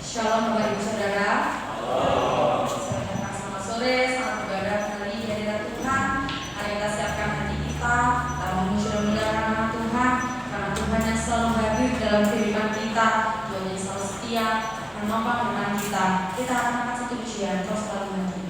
Shalom Bapak Ibu Saudara. Selamat sore, selamat beribadah kembali di hadirat Tuhan. Mari kita siapkan hati kita, kita memuji dan memuliakan nama Tuhan, karena Tuhan yang selalu hadir dalam kehidupan kita, Tuhan yang selalu setia menopang iman kita. Kita akan angkat satu pujian, terus selalu maju.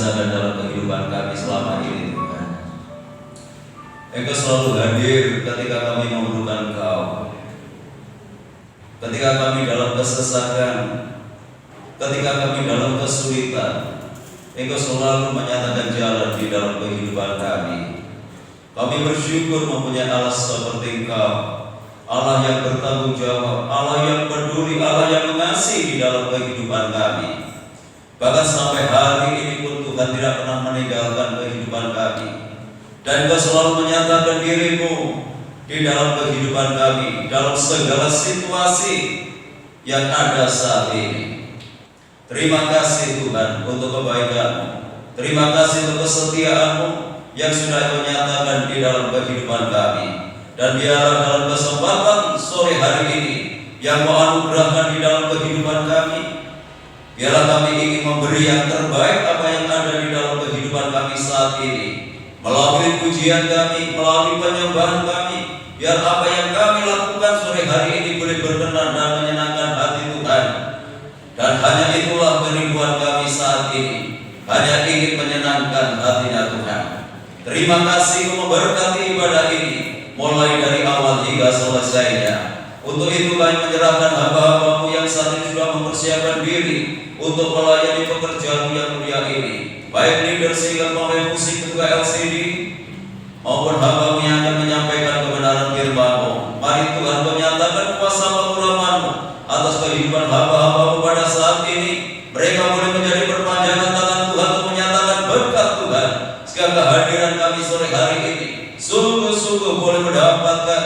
rasakan dalam kehidupan kami selama ini Tuhan. Engkau selalu hadir ketika kami memerlukan Engkau, ketika kami dalam kesesakan, ketika kami dalam kesulitan. Engkau selalu menyatakan jalan di dalam kehidupan kami. Kami bersyukur mempunyai Allah seperti Engkau, Allah yang bertanggung jawab, Allah yang peduli, Allah yang mengasihi di dalam kehidupan kami. Bahkan sampai hari ini pun Tuhan tidak pernah meninggalkan kehidupan kami, dan Engkau selalu menyatakan diri-Mu di dalam kehidupan kami, dalam segala situasi yang ada saat ini. Terima kasih Tuhan untuk kebaikan-Mu. Terima kasih untuk kesetiaan-Mu yang sudah Engkau nyatakan di dalam kehidupan kami. Dan biarlah dalam kesempatan sore hari ini yang Kau anugerahkan di dalam kehidupan kami, biarlah kami ingin memberi yang terbaik apa yang ada di dalam kehidupan kami saat ini. Melalui pujian kami, melalui penyembahan kami, biar apa yang kami lakukan sore hari ini boleh berkenan dan menyenangkan hati Tuhan. Dan hanya itulah kerinduan kami saat ini, hanya ingin menyenangkan hatinya Tuhan. Terima kasih memberkati ibadah ini mulai dari awal hingga selesainya. Untuk itu kami menyerahkan hamba-hamba-Mu yang saat ini sudah mempersiapkan diri untuk melayani pekerjaan-Mu yang mulia ini, baik leader sehingga pemain musik juga LCD maupun hamba-Mu yang akan menyampaikan kebenaran firman-Mu. Mari Tuhan Kau nyatakan kuasa pengurapan-Mu atas kehidupan hamba-hamba-Mu pada saat ini. Mereka boleh menjadi perpanjangan tangan Tuhan untuk menyatakan berkat Tuhan, sehingga kehadiran kami sore hari ini sungguh-sungguh boleh mendapatkan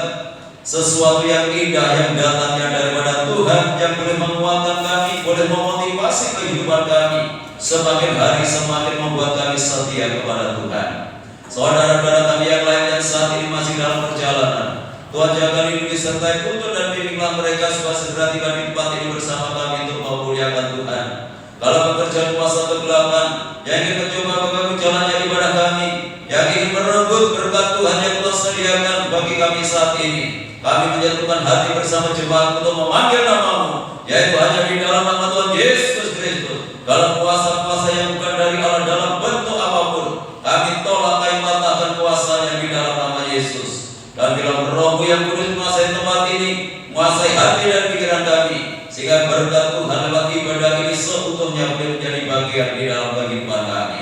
sesuatu yang indah yang datangnya daripada Tuhan, yang boleh menguatkan kami, boleh memotivasi kehidupan kami, semakin hari semakin membuat kami setia kepada Tuhan. Saudara-saudara kami yang lain yang saat ini masih dalam perjalanan, Tuhan jaga lindungi sertai tuntun dan bimbinglah mereka supaya segera tiba di tempat ini bersama kami untuk memuliakan Tuhan. Kalau pekerjaan kuasa kegelapan yang ingin mencoba mengganggu jalannya ibadah kami, yang ingin merebut berkat Tuhan yang telah sediakan bagi kami saat ini, kami menyatukan hati bersama jemaat untuk memanggil nama-Mu, yaitu hanya di dalam nama Tuhan Yesus Kristus. Dalam kuasa-kuasa yang bukan dari Allah dalam bentuk apapun, kami tolak, kami patahkan kuasanya di dalam nama Yesus. Dan bila Roh-Mu yang kudus menguasai tempat ini, menguasai hati dan pikiran kami, sehingga berkat Tuhan lewat ibadah ini seutuhnya boleh menjadi bagian di dalam kehidupan kami.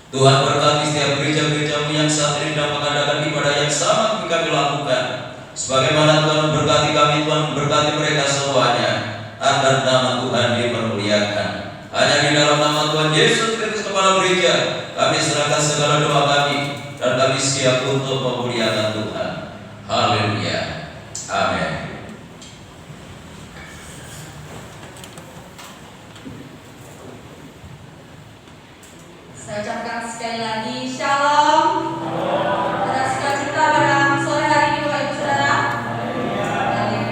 Tuhan berkati setiap gereja-gereja-Mu yang saat ini sedang mengadakan ibadah yang sama kami lakukan. Sebagaimana Tuhan memberkati kami, Tuhan memberkati mereka semuanya, agar nama Tuhan dipermuliakan. Hanya di dalam nama Tuhan Yesus Kristus Kepala Gereja, kami serahkan segala doa kami, dan kami siap untuk memuliakan Tuhan. Haleluya. Amin. Saya ucapkan sekali lagi Shalom. Ada sukacita pada sore hari ini Bapak Ibu Saudara. Haleluya.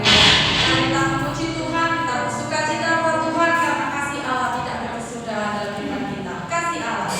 Mari kita memuji Tuhan, kita bersukacita buat Tuhan karena kasih Allah tidak berkesudahan dalam kehidupan kita. Kasih Allah.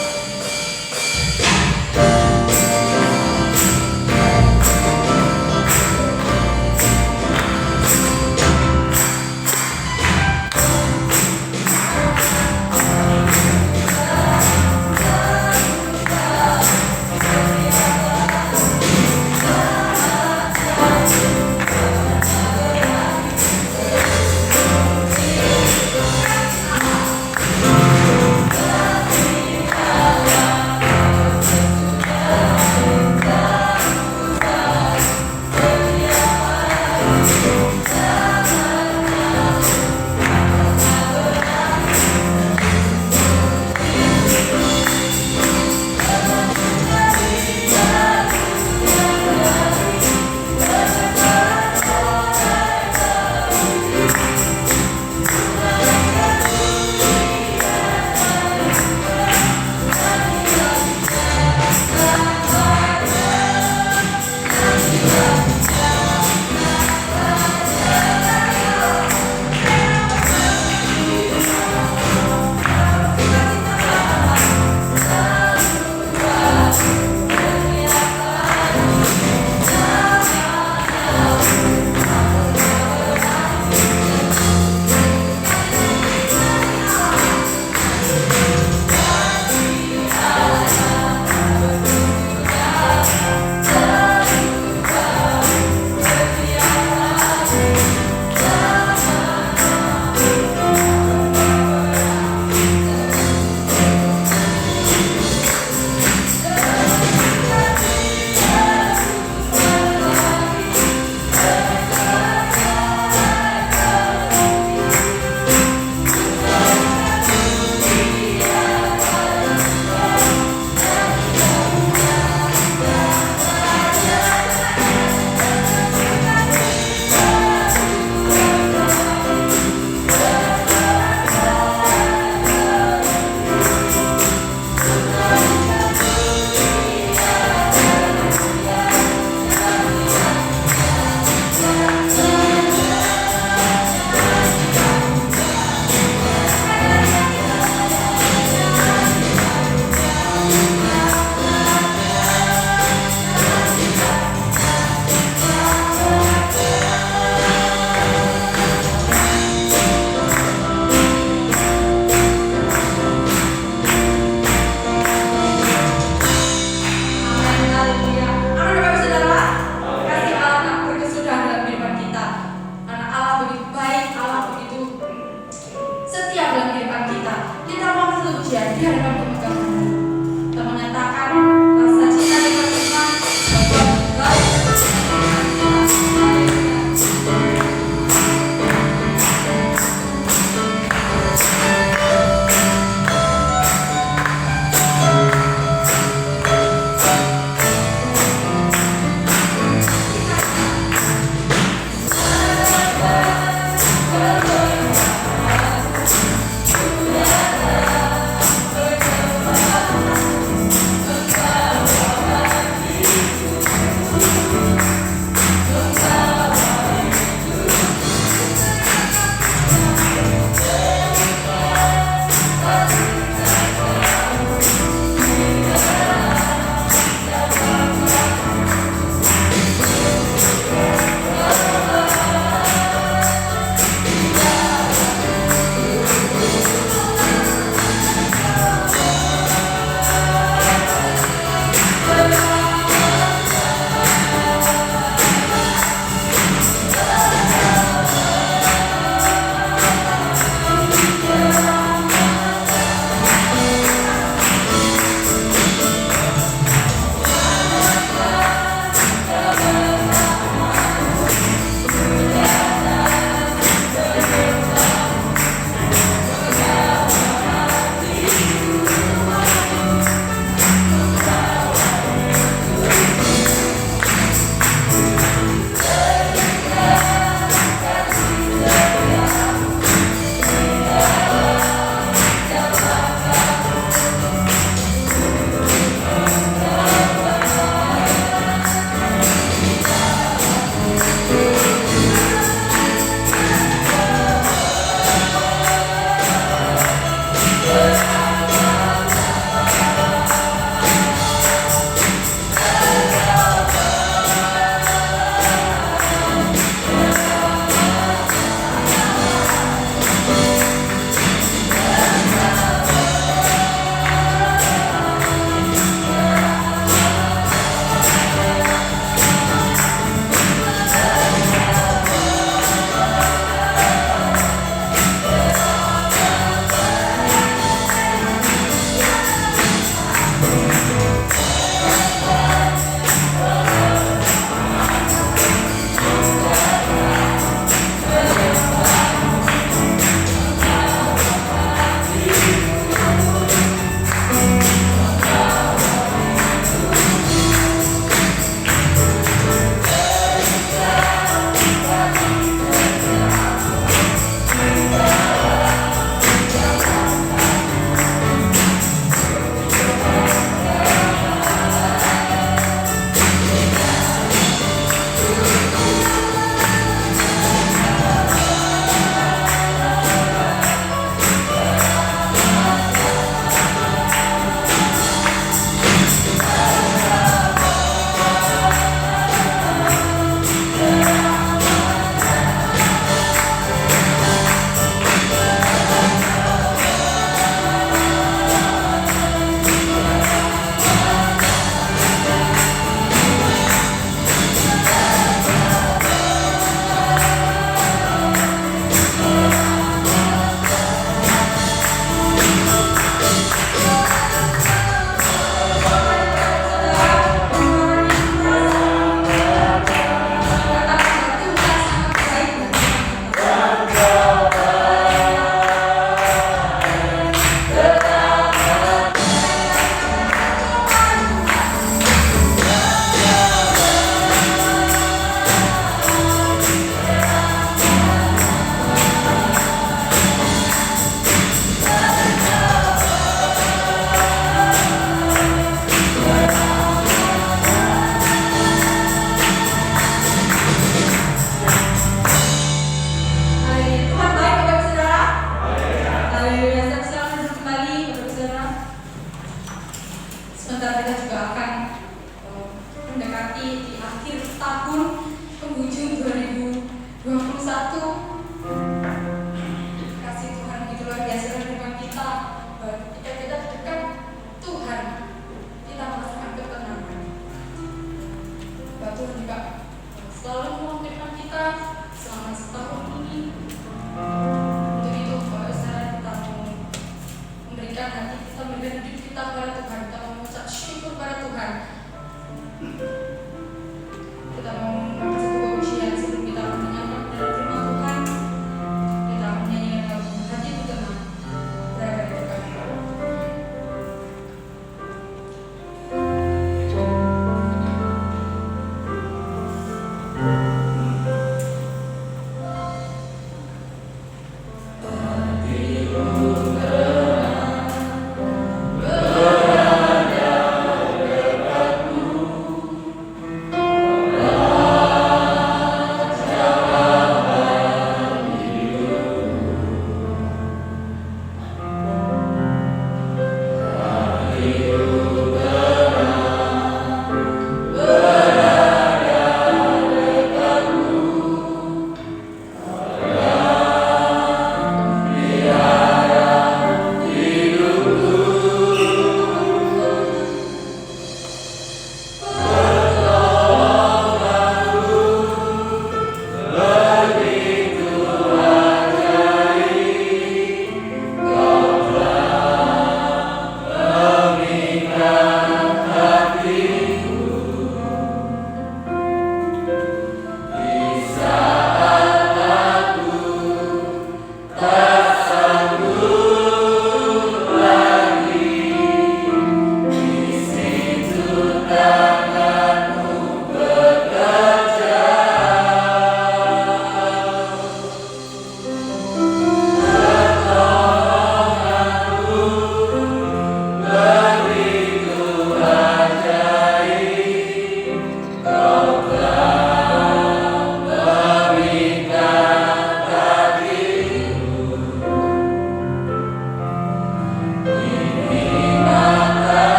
Kita mau mengucap sebuah pujian sebelum kita mendengarkan dan terima Tuhan.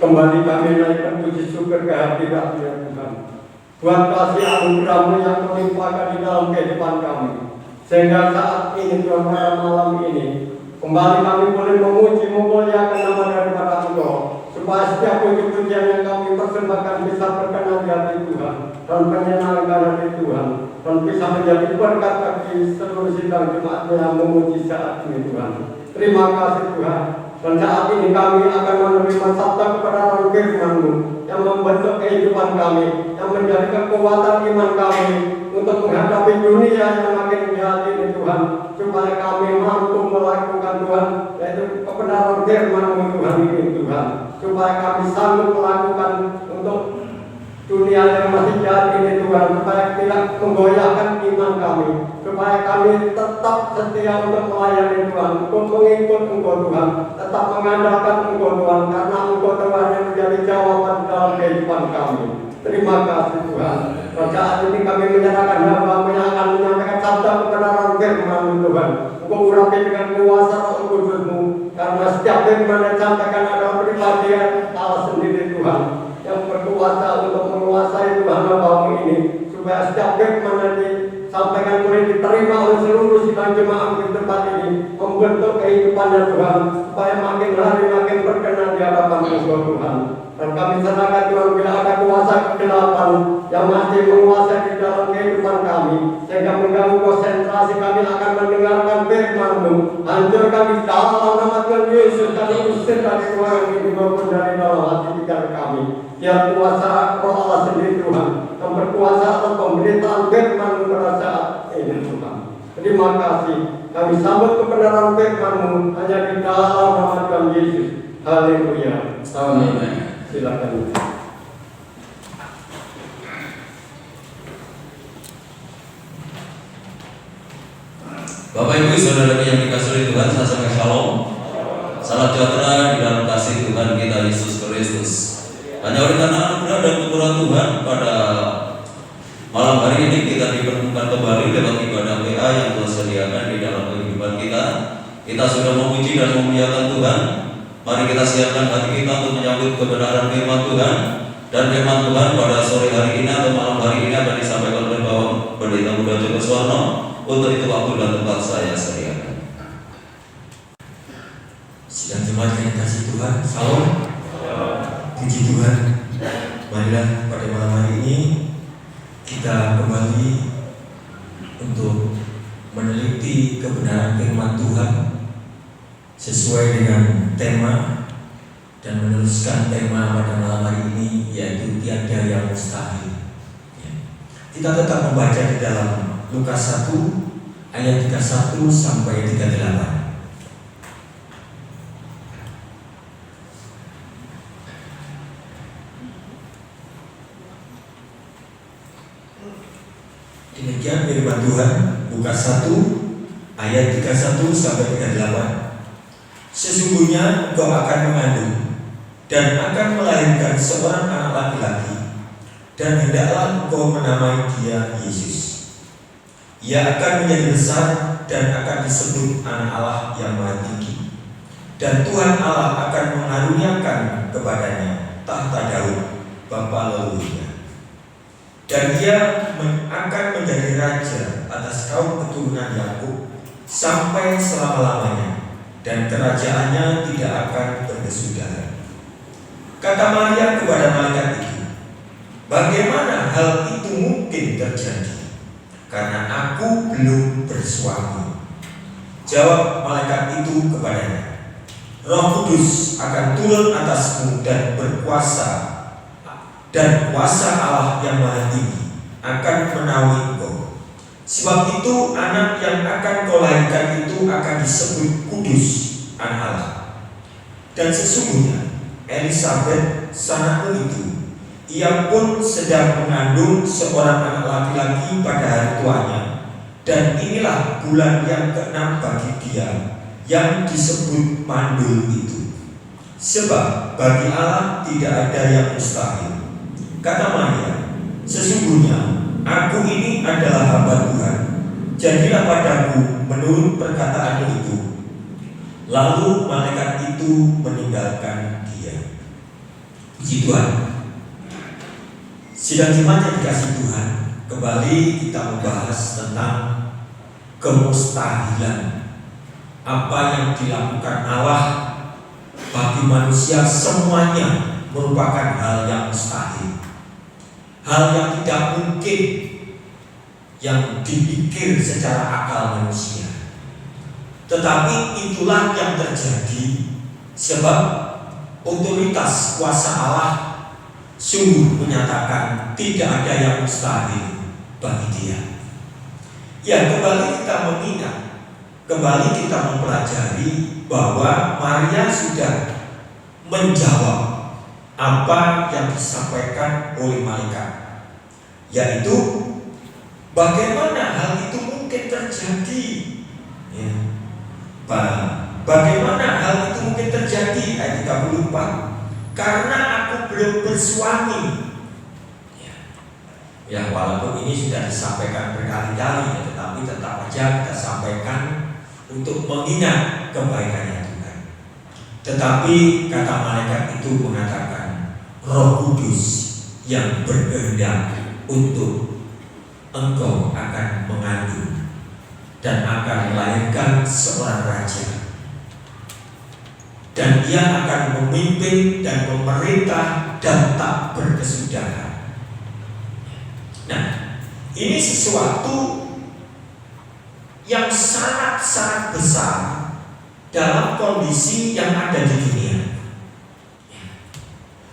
kembali kami naikkan puji syukur ke hadirat ya Tuhan. Buat kasih anugerah-Mu yang melimpahkan di dalam kehidupan kami. Sehingga saat ini Tuhan, pada malam ini kembali kami boleh memuji memuliakan nama daripada Engkau, supaya setiap puji-pujian yang kami persembahkan bisa berkenan di hati Tuhan dan menyenangkan hati Tuhan, dan bisa menjadi berkat bagi seluruh sidang jemaat yang memuji saat ini Tuhan. Terima kasih Tuhan. Dan saat ini kami akan menerima sabda kebenaran firman-Mu yang membentuk kehidupan kami, yang menjadi kekuatan iman kami untuk menghadapi dunia yang makin jahat ini Tuhan, supaya kami mampu melakukan Tuhan, yaitu kebenaran firman-Mu Tuhan ini Tuhan, supaya kami sanggup melakukan untuk dunia yang masih jahat ini Tuhan, supaya tidak menggoyahkan iman kami, supaya kami tetap setia untuk melayani Tuhan, untuk mengikut Engkau Tuhan, tetap mengandalkan Engkau Tuhan, karena Engkau Tuhan yang menjadi jawaban dalam kehidupan kami. Terima kasih Tuhan. Dan saat ini kami menyerahkan hamba-Mu yang akan menyampaikan sabda kebenaran firman-Mu Tuhan. Engkau urapi dengan kuasa Roh Kudus-Mu, karena setiap firman yang disampaikan adalah pribadi Allah sendiri Tuhan, yang berkuasa untuk menguasai Tuhan hamba-Mu ini, supaya setiap firman yang disampaikan boleh diterima oleh seluruh sidang jemaat di tempat ini, membentuk kehidupannya Tuhan, supaya makin hari makin berkenan di hadapan Engkau Tuhan. Dan kami serahkan Tuhan, bila ada kuasa kegelapan yang masih menguasai di dalam kehidupan kami, sehingga mengganggu konsentrasi kami akan mendengarkan firman-Mu, hancurkan di dalam nama Tuhan Yesus, kami usir dari ruangan ini maupun dari dalam hati pikiran kami. Biar kuasa Roh Allah sendiri Tuhan, yang berkuasa atas pemberitaan firman-Mu pada saat ini Tuhan. Terima kasih. Kami sambut kebenaran firman-Mu hanya di dalam nama Tuhan Yesus. Haleluya. Amin. Silakan. Bapak Ibu Saudara yang dikasihi oleh Tuhan, saya sampaikan shalom. Salam sejahtera di dalam kasih Tuhan kita Yesus Kristus. Hanya oleh karena anugerah dan kemurahan Tuhan, pada malam hari ini kita dipertemukan kembali lewat ibadah PA yang Tuhan sediakan di dalam kehidupan kita. Kita sudah memuji dan memuliakan Tuhan. Mari kita siapkan hati kita untuk menyambut kebenaran firman Tuhan. Dan firman Tuhan pada sore hari ini atau malam hari ini akan disampaikan oleh Bapak Pendeta Muda Joko Swarno. Untuk itu waktu dan tempat saya sediakan. Sidang jemaat yang dikasihi Tuhan, salam. Puji Tuhan. Marilah pada malam hari ini kita kembali untuk meneliti kebenaran firman Tuhan sesuai dengan tema dan meneruskan tema pada malam hari ini, yaitu tiada yang mustahil. Kita tetap membaca di dalam Lukas 1 ayat 31 sampai 38. Demikian firman Tuhan, Lukas 1 ayat 31 sampai 38. Sesungguhnya engkau akan mengandung dan akan melahirkan seorang anak laki-laki, dan hendaklah engkau menamai dia Yesus. Ia akan menjadi besar dan akan disebut Anak Allah yang Maha Tinggi. Dan Tuhan Allah akan mengaruniakan kepadanya tahta Daud bapa leluhurnya. Dan ia akan menjadi raja atas kaum keturunan Yakub sampai selama-lamanya, dan kerajaannya tidak akan berkesudahan. Kata Maria kepada malaikat itu, bagaimana hal itu mungkin terjadi? Karena aku belum bersuami. Jawab malaikat itu kepadanya, Roh Kudus akan turun atasmu dan berkuasa, dan kuasa Allah yang Maha Tinggi akan menaungi engkau. Sebab itu anak yang akan kau lahirkan itu akan disebut kudus, Anak Allah. Dan sesungguhnya Elisabet sanakmu itu, ia pun sedang mengandung seorang anak laki-laki pada hari tuanya, dan inilah bulan yang ke-6 bagi dia yang disebut mandul itu. Sebab bagi Allah tidak ada yang mustahil. Kata Maria, sesungguhnya aku ini adalah hamba Tuhan, jadilah padaku menurut perkataanmu itu. Lalu malaikat itu meninggalkan dia. Puji Tuhan. Sidang jemaat yang dikasih Tuhan, kembali kita membahas tentang kemustahilan. Apa yang dilakukan Allah bagi manusia semuanya merupakan hal yang mustahil, hal yang tidak mungkin, yang dipikir secara akal manusia. Tetapi itulah yang terjadi, sebab otoritas kuasa Allah sungguh menyatakan tidak ada yang mustahil bagi Dia. Ya, kembali kita mengingat, kembali kita mempelajari bahwa Maria sudah menjawab apa yang disampaikan oleh malaikat, yaitu bagaimana hal itu mungkin terjadi. Ya. Bagaimana hal itu mungkin terjadi? Ayat 34. Karena aku belum bersuami. Ya, walaupun ini sudah disampaikan berkali-kali, ya, tetapi tetap saja kita sampaikan untuk mengingat kebaikannya Tuhan. Tetapi kata malaikat itu mengatakan, Roh Kudus yang berkehendak untuk engkau akan mengandung dan akan melahirkan seorang raja, dan dia akan memimpin dan memerintah dan tak berkesudahan. Nah, ini sesuatu yang sangat-sangat besar dalam kondisi yang ada di dunia.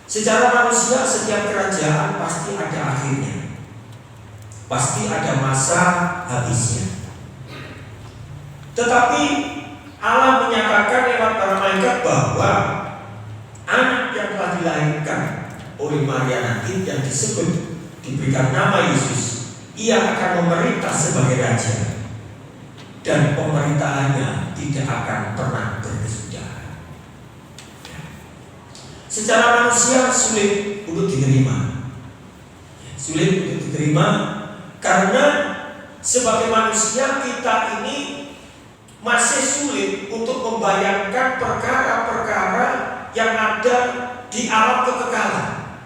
Secara manusia, setiap kerajaan pasti ada akhirnya, pasti ada masa habisnya. Tetapi Allah menyatakan lewat para malaikat bahwa anak yang telah dilahirkan oleh Maria nanti, yang disebut diberikan nama Yesus, ia akan memerintah sebagai raja, dan pemerintahannya tidak akan pernah berkesudahan. Secara manusia sulit untuk diterima, karena sebagai manusia kita ini masih sulit untuk membayangkan perkara-perkara yang ada di alam kekekalan.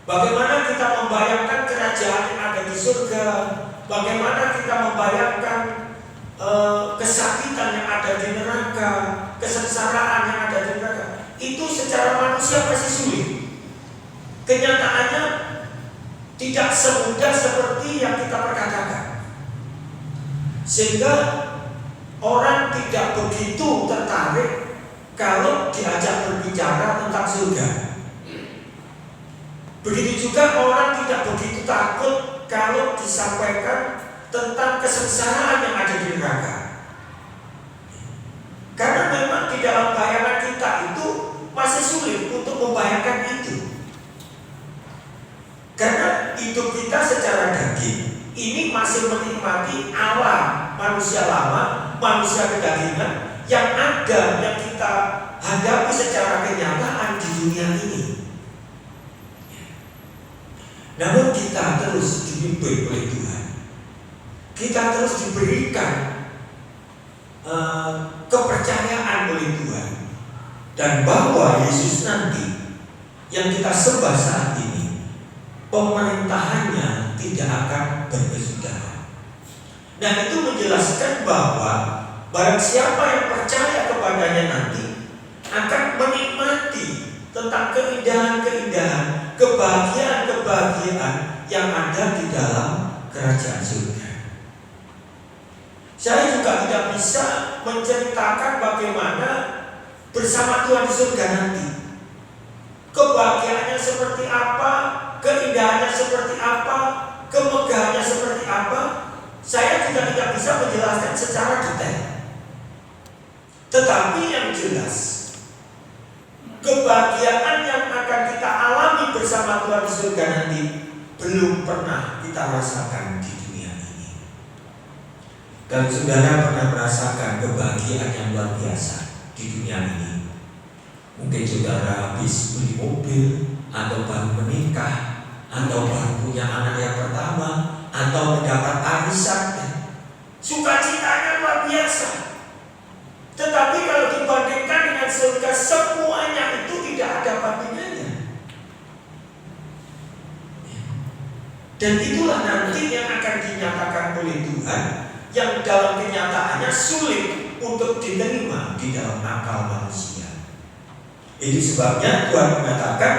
Bagaimana kita membayangkan kerajaan yang ada di surga, bagaimana kita membayangkan kesakitan yang ada di neraka, kesengsaraan yang ada di neraka. Itu secara manusia pasti sulit. Kenyataannya tidak semudah seperti yang kita perkatakan, sehingga orang tidak begitu tertarik kalau diajak berbicara tentang surga. Begitu juga orang tidak begitu takut kalau disampaikan tentang kesengsaraan yang ada di neraka. Karena memang di dalam bayangan kita itu masih sulit untuk membayangkan itu. Karena hidup kita secara daging ini masih menikmati alam manusia lama, manusia kedagingan yang ada, yang kita hadapi secara kenyataan di dunia ini. Namun kita terus dipimpin oleh Tuhan. Kita terus diberikan kepercayaan oleh Tuhan, dan bahwa Yesus nanti yang kita sembah saat ini, pemerintahannya tidak akan berkesudahan. Nah, itu menjelaskan bahwa barang siapa yang percaya kepadanya nanti akan menikmati tentang keindahan-keindahan, kebahagiaan-kebahagiaan yang ada di dalam kerajaan surga. Saya juga tidak bisa menceritakan bagaimana bersama Tuhan di surga nanti. Kebahagiaannya seperti apa, keindahannya seperti apa, kemegahannya seperti apa, saya juga tidak bisa menjelaskan secara detail. Tetapi yang jelas, kebahagiaan yang akan kita alami bersama Tuhan di surga nanti belum pernah kita rasakan di dunia ini. Dan saudara pernah merasakan kebahagiaan yang luar biasa di dunia ini. Mungkin saudara habis beli mobil, atau baru menikah, atau baru punya anak yang pertama, atau mendapat arisan. Sukacitanya luar biasa. Tetapi kalau dibandingkan dengan surga, semuanya itu tidak ada bandingannya. Dan itulah nanti yang akan dinyatakan oleh Tuhan, yang dalam kenyataannya sulit untuk diterima di dalam akal manusia. Itu sebabnya Tuhan mengatakan,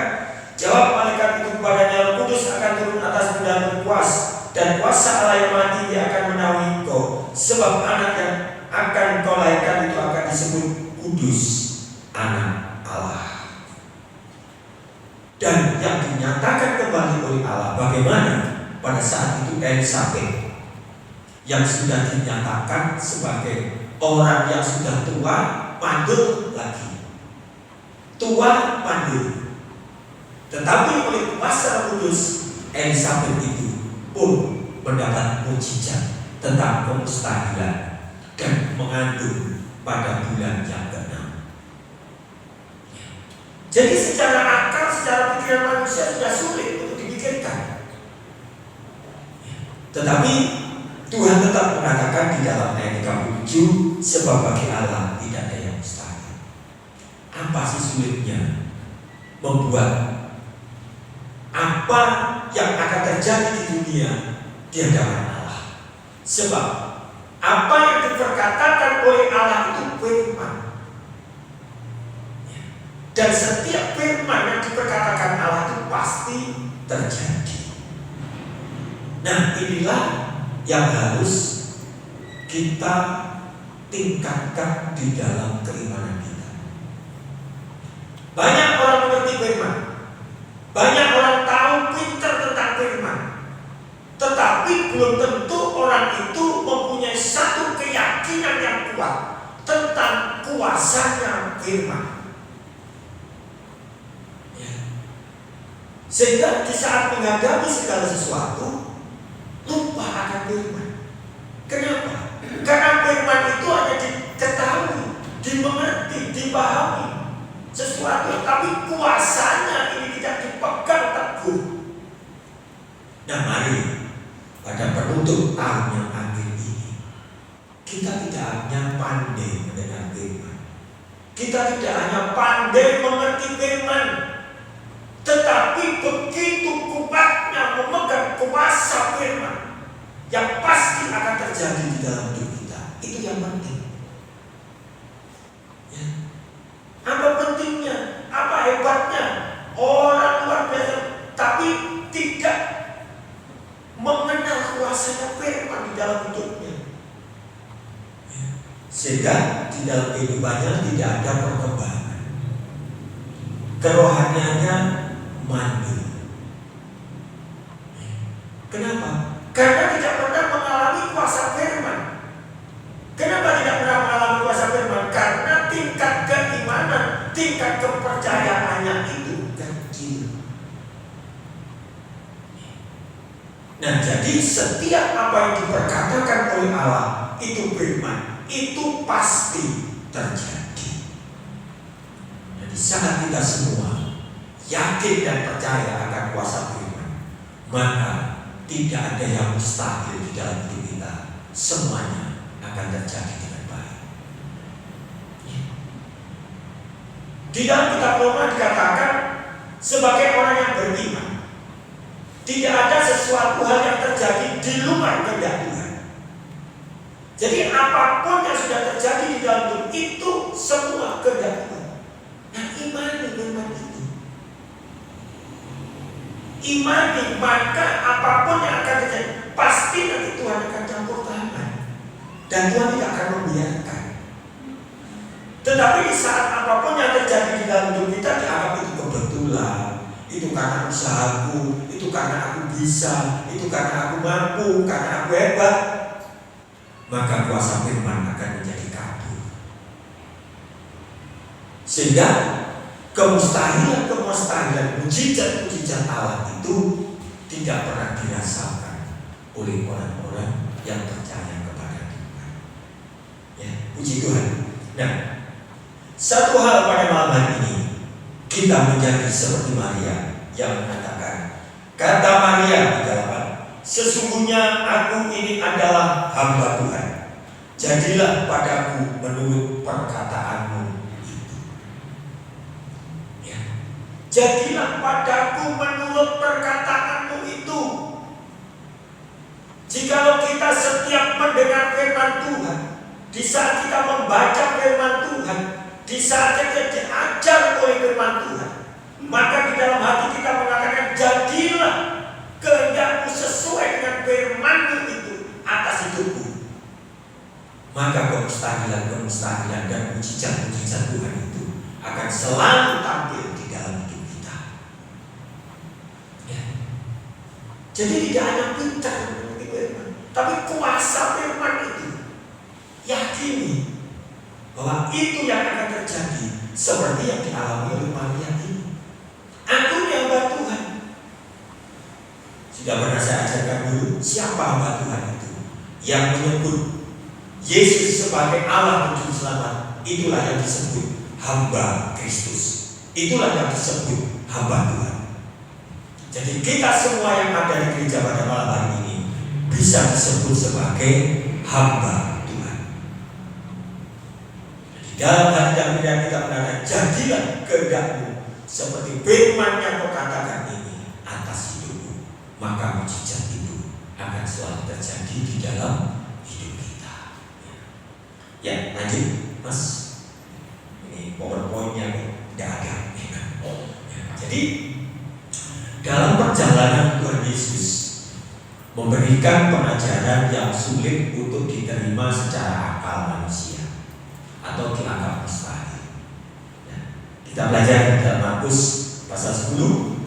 jawab malaikat itu kepadanya, Roh Kudus akan turun atas benda berkuas, dan kuasa Allah yang mati dia akan menaungi engkau, sebab anak yang akan kau lahirkan itu akan disebut kudus, anak Allah. Dan yang dinyatakan kembali oleh Allah bagaimana pada saat itu Elisabet yang sudah dinyatakan sebagai orang yang sudah tua, mandul lagi, tua mandul. Tetapi oleh kuasa Roh Kudus, Elisabet itu pun mendapat mukjizat tentang kemustahilan dan mengandung pada bulan yang ke-6. Jadi secara akal, secara pikiran manusia sudah sulit untuk dipikirkan. Tetapi Tuhan tetap mengatakan di dalam ayat 37, sebab bagi Allah tidak ada yang mustahil. Apa sih sulitnya membuat apa yang akan terjadi di dunia di hadapan Allah? Sebab apa yang diperkatakan oleh Allah itu firman. Dan setiap firman yang diperkatakan Allah itu pasti terjadi. Nah, inilah yang harus kita tingkatkan di dalam keimanan kita. Banyak orang mengerti firman, banyak orang tahu pintar tentang firman, tetapi belum tentu orang itu mempunyai satu keyakinan yang kuat tentang kuasanya firman. Sehingga di saat menghadapi segala sesuatu lupa akan firman. Kenapa? Karena firman itu hanya diketahui, dimengerti, dipahami sesuatu, tapi kuasanya ini tidak dipegang teguh. Nah, mari pada penutup tahun yang akhir ini kita tidak hanya pandai mendengar firman, kita tidak hanya pandai mengerti firman, tetapi begitu kuatnya memegang kuasa firman yang pasti akan terjadi di dalam hidup kita. Itu yang penting. Ya. Apa pentingnya? Apa hebatnya? Orang luar biasa, tapi tidak mengenal kuasanya firman di dalam hidupnya. Ya. Sehingga di dalam kehidupannya tidak ada perkembangan. Kerohaniannya mandul. Kenapa? Karena tidak pernah mengalami kuasa firman. Kenapa tidak pernah mengalami kuasa firman? Karena tingkat keimanan, tingkat kepercayaannya itu kecil. Nah, jadi setiap apa yang diperkatakan oleh Allah itu firman, itu pasti terjadi. Jadi saat kita semua yakin dan percaya akan kuasa firman, maka tidak ada yang mustahil di dalam hidup kita. Semuanya akan terjadi dengan baik. Di dalam kitab Roma dikatakan sebagai orang yang beriman, tidak ada sesuatu hal yang terjadi di luar kehendak Tuhan. Jadi apapun yang sudah terjadi di dalam hidup itu semua kehendak Tuhan. Nah, imani firman itu. Imani, maka apapun yang akan terjadi pasti nanti Tuhan akan campur tangan dan Tuhan tidak akan membiarkan. Tetapi di saat apapun yang terjadi di dalam hidup kita dianggap itu kebetulan, itu karena usahaku, itu karena aku bisa, itu karena aku mampu, karena aku hebat, maka kuasa firman akan menjadi kabur. Sehingga kemustahilan, mujizat Allah itu tidak pernah dirasakan oleh orang-orang yang percaya kepada Tuhan. Ya, puji Tuhan. Nah, satu hal pada malam hari ini kita menjadi seperti Maria yang mengatakan, kata Maria di dalam, sesungguhnya aku ini adalah hamba Tuhan. Jadilah padaku menurut perkataanmu. Jadilah padaku menurut perkataanmu itu. mendengar firman Tuhan, di saat kita membaca firman Tuhan, di saat kita diajar oleh firman Tuhan, maka di dalam hati kita mengatakan, jadilah kehendakmu sesuai dengan firman-Mu itu atas hidupku. Maka kemustahilan dan mujizat-mujizat Tuhan itu akan selalu tampil di dalam hidup kita. Ya. Jadi tidak hanya pintar mengerti firman, tapi kuasa firman itu. Yakini bahwa itu yang akan terjadi seperti yang dialami oleh Maria ini. Aku ini hamba Tuhan. Sudah pernah saya ajarkan dulu siapa hamba Tuhan itu, yang menyebut Yesus sebagai Allah Juru Selamat. Itulah yang disebut hamba Kristus. Itulah yang disebut hamba Tuhan. Jadi kita semua yang ada di gereja pada malam hari ini bisa disebut sebagai hamba Tuhan. Di dalam hati dan pikiran kita mengatakan, jadilah kehendak-Mu seperti firman yang Kau katakan ini atas hidupku. Maka mujizat itu akan selalu terjadi di dalam hidup kita. Ya, lanjut Mas. Ini PowerPoint-nya tidak ada. Jadi dalam perjalanan Tuhan Yesus memberikan pengajaran yang sulit untuk diterima secara akal manusia atau dianggap mustahil. Ya, kita belajar dalam Markus pasal 10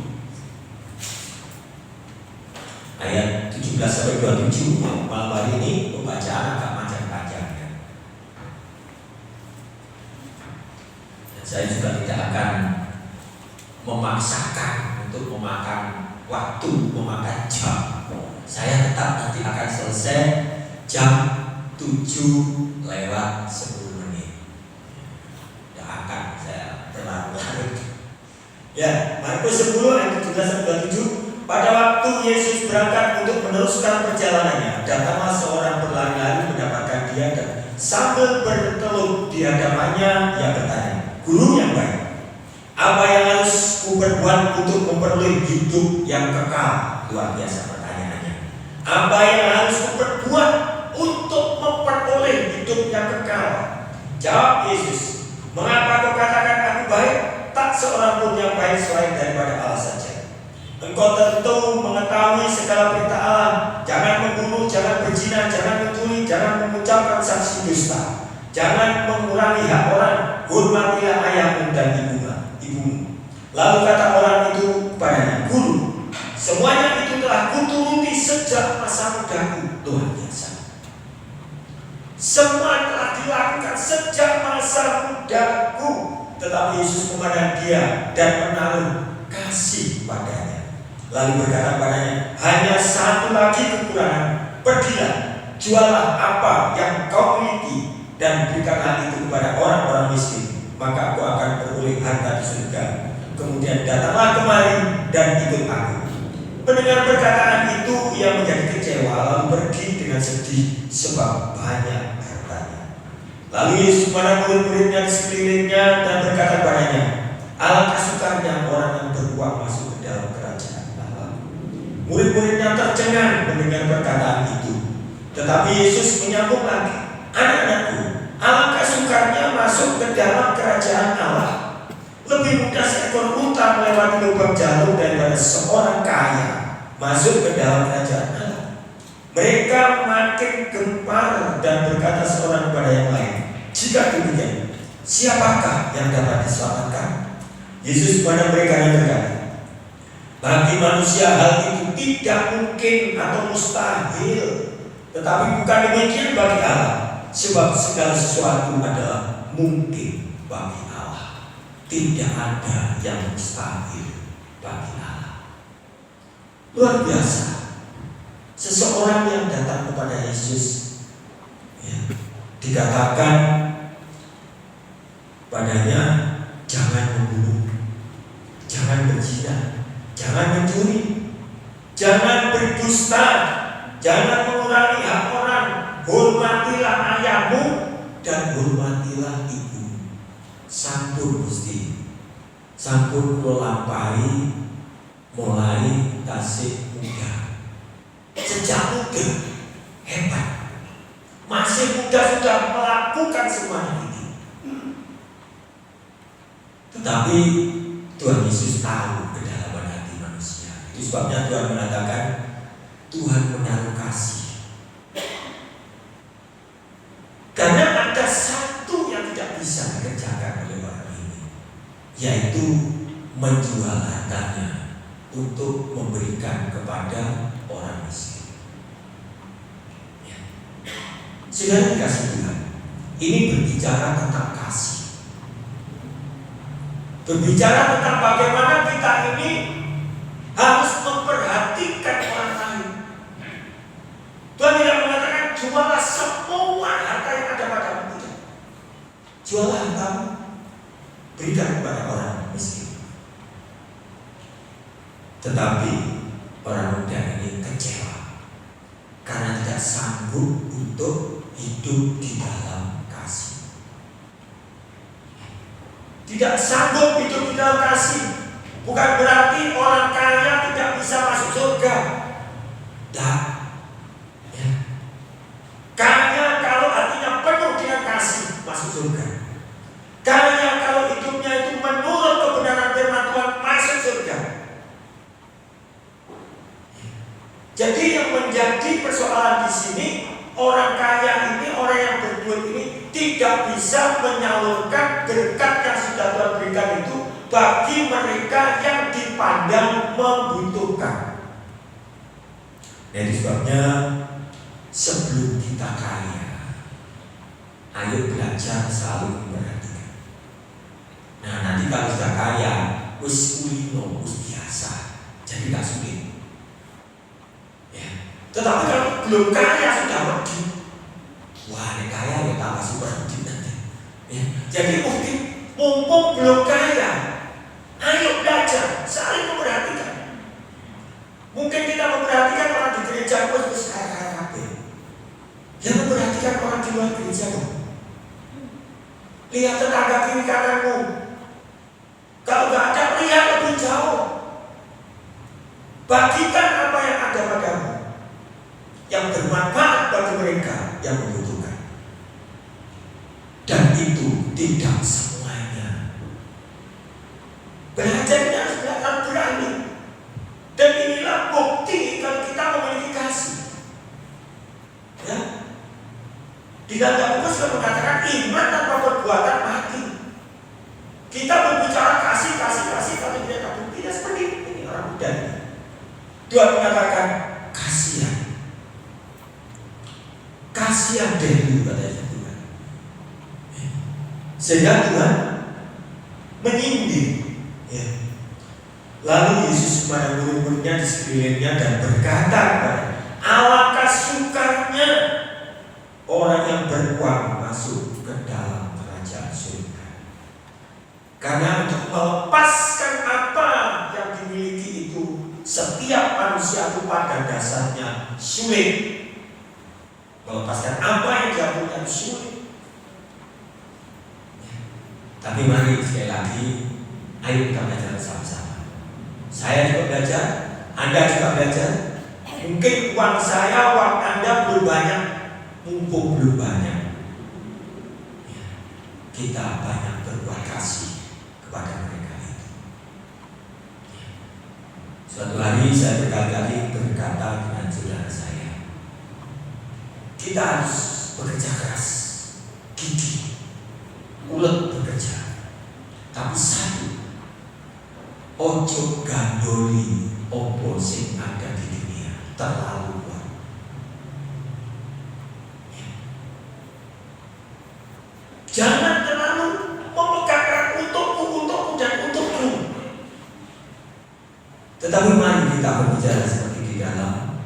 ayat 17-27. Malam hari ini pembacaan agak panjang-panjang ya. Dan saya juga tidak akan memaksakan untuk memakan waktu, memakan jam. Saya tetap nanti akan selesai jam 7 lewat 10 menit. Tidak akan saya terlalu larut. Ya, Markus 10 ayat 17-27. Pada waktu Yesus berangkat untuk meneruskan perjalanannya, datanglah seorang berlari-lari mendapatkan dia dan sambil bertelut di hadapannya, ia bertanya, "Guru yang baik, apa yang harus kuperbuat untuk memperoleh hidup yang kekal?" Luar biasa pertanyaannya. Apa yang harus kuperbuat untuk memperoleh hidup yang kekal? Jawab Yesus, "Mengapa kau katakan aku baik? Tak seorang pun yang baik selain daripada Allah saja. Engkau tentu mengetahui segala perintah Allah. Jangan membunuh, jangan berzina, jangan mencuri, jangan mengucapkan saksi dusta, jangan mengurangi hak orang, hormatilah ayahmu dan ibumu." Lalu kata orang itu padanya, "Guru, semuanya itu telah kuturuti sejak masa mudaku." Luar biasa. Semua telah dilakukan sejak masa mudaku. Tetapi Yesus memandang dia dan menaruh kasih padanya. Lalu berkata padanya, "Hanya satu lagi kekurangan. Pergilah, jualah apa yang kau miliki dan berikanlah itu kepada orang-orang miskin, maka kau akan beroleh harta di surga. Kemudian datanglah kemari dan ikut aku." Mendengar perkataan itu, ia menjadi kecewa lalu pergi dengan sedih sebab banyak hartanya. Lalu Yesus memandang murid-muridnya di sekelilingnya dan berkata padanya, "Alangkah sukanya orang yang beruang masuk ke dalam kerajaan Allah." Murid-muridnya tercengang mendengar perkataan itu. Tetapi Yesus menyambung lagi, "Anak-anakku, alangkah sukanya masuk ke dalam kerajaan Allah. Lebih mudah seekor unta melewati lubang jarum daripada seorang kaya masuk ke dalam kerajaan Allah." Mereka makin gempar dan berkata seorang kepada yang lain, "Jika demikian, siapakah yang dapat diselamatkan?" Yesus kepada mereka yang berkata, "Bagi manusia hal itu tidak mungkin atau mustahil, tetapi bukan demikian bagi Allah, sebab segala sesuatu adalah mungkin bagi Allah. Tidak ada yang mustahil bagi Allah." Luar biasa. Seseorang yang datang kepada Yesus, ya, dikatakan padanya, "Jangan membunuh, jangan berzina, jangan mencuri, jangan berdusta, jangan mengurangi hak orang, hormatilah ayahmu dan hormatilah ibumu." Sampun Gusti, sampun melampaui mulai tasik muda. Sejak muda hebat. masih muda sudah melakukan semuanya ini. Tetapi Tuhan Yesus tahu kedalaman hati manusia. Itu sebabnya Tuhan mengatakan, Tuhan menaruh kasih. Karena ada satu yang tidak bisa dikerjakan oleh orang ini, yaitu menjual hartanya untuk memberikan kepada orang miskin. Ya. Saudara dikasih Tuhan, ini berbicara tentang kasih. Berbicara tentang bagaimana kita ini harus memperhatikan orang lain. Tuhan tidak mengatakan jualah semua harta yang ada padamu, tidak. Jualah hartamu, berikan kepada orang miskin. Tetapi orang muda ini kecewa karena tidak sanggup untuk hidup di dalam kasih. Tidak sanggup hidup di dalam kasih bukan berarti orang kaya tidak bisa masuk surga. Tidak. Ya. Kaya kalau hatinya penuh dengan kasih masuk surga. Kaya kalau hidupnya itu menurut kebenaran firman Tuhan masuk surga. Jadi yang menjadi persoalan di sini, orang kaya ini, orang yang berduit ini tidak bisa menyalurkan berkat yang sudah Tuhan berikan itu bagi mereka yang dipandang membutuhkan. Jadi sebabnya sebelum kita kaya, ayo belajar selalu memperhatikan. Nah nanti kalau sudah kaya, wis kulino, wis biasa, jadi gak sulit. Ya. Tetapi kalau belum kaya sudah medit, wah ini kaya ya tambah super medit nanti. Ya. Jadi mungkin mumpung belum kaya, ayo belajar saling memperhatikan. Mungkin kita memperhatikan orang di gereja, terus kaya kabeh. Yang memperhatikan orang di luar gereja dong. Lihat tetangga kiri kananmu. Kalau nggak ada, lihat lebih jauh. Bagikan apa yang ada padamu, yang bermanfaat bagi mereka yang membutuhkan. Dan itu tidak semuanya. Belajarnya harus belajar berani. Dan inilah bukti kalau kita memiliki kasih. Ya. Di dalam buku sudah mengatakan iman tanpa perbuatan mati. Kita berbicara kasih, tapi tidak ada buktinya seperti ini orang muda. Tuhan mengatakan kasihan. Kasihan dulu katanya Tuhan. Sehingga Tuhan menyindir. Ya. Lalu Yesus kepada murid-muridnya di sekelilingnya dan berkata kepada, alangkah sukanya orang yang beruang masuk ke dalam kerajaan surga. Karena untuk melepaskan apa yang dimiliki itu, setiap manusia itu pada dasarnya sulit. Melepaskan apa yang dia punya itu sulit. Tapi mari sekali lagi, ayo kita belajar sama-sama. Saya juga belajar, Anda juga belajar. Mungkin uang saya, uang Anda belum banyak, mumpung belum banyak. Ya, kita banyak berbuat kasih kepada mereka itu. Ya. Suatu hari saya berkali-kali berkata dengan saudara saya, kita harus bekerja keras, gigih, ulet bekerja. Tapi satu, ojo gandoli opo sing ada di dunia terlalu kuat. Ya. Jangan terlalu memegang untukku dan untukku. Tetapi mari kita berbicara seperti di dalam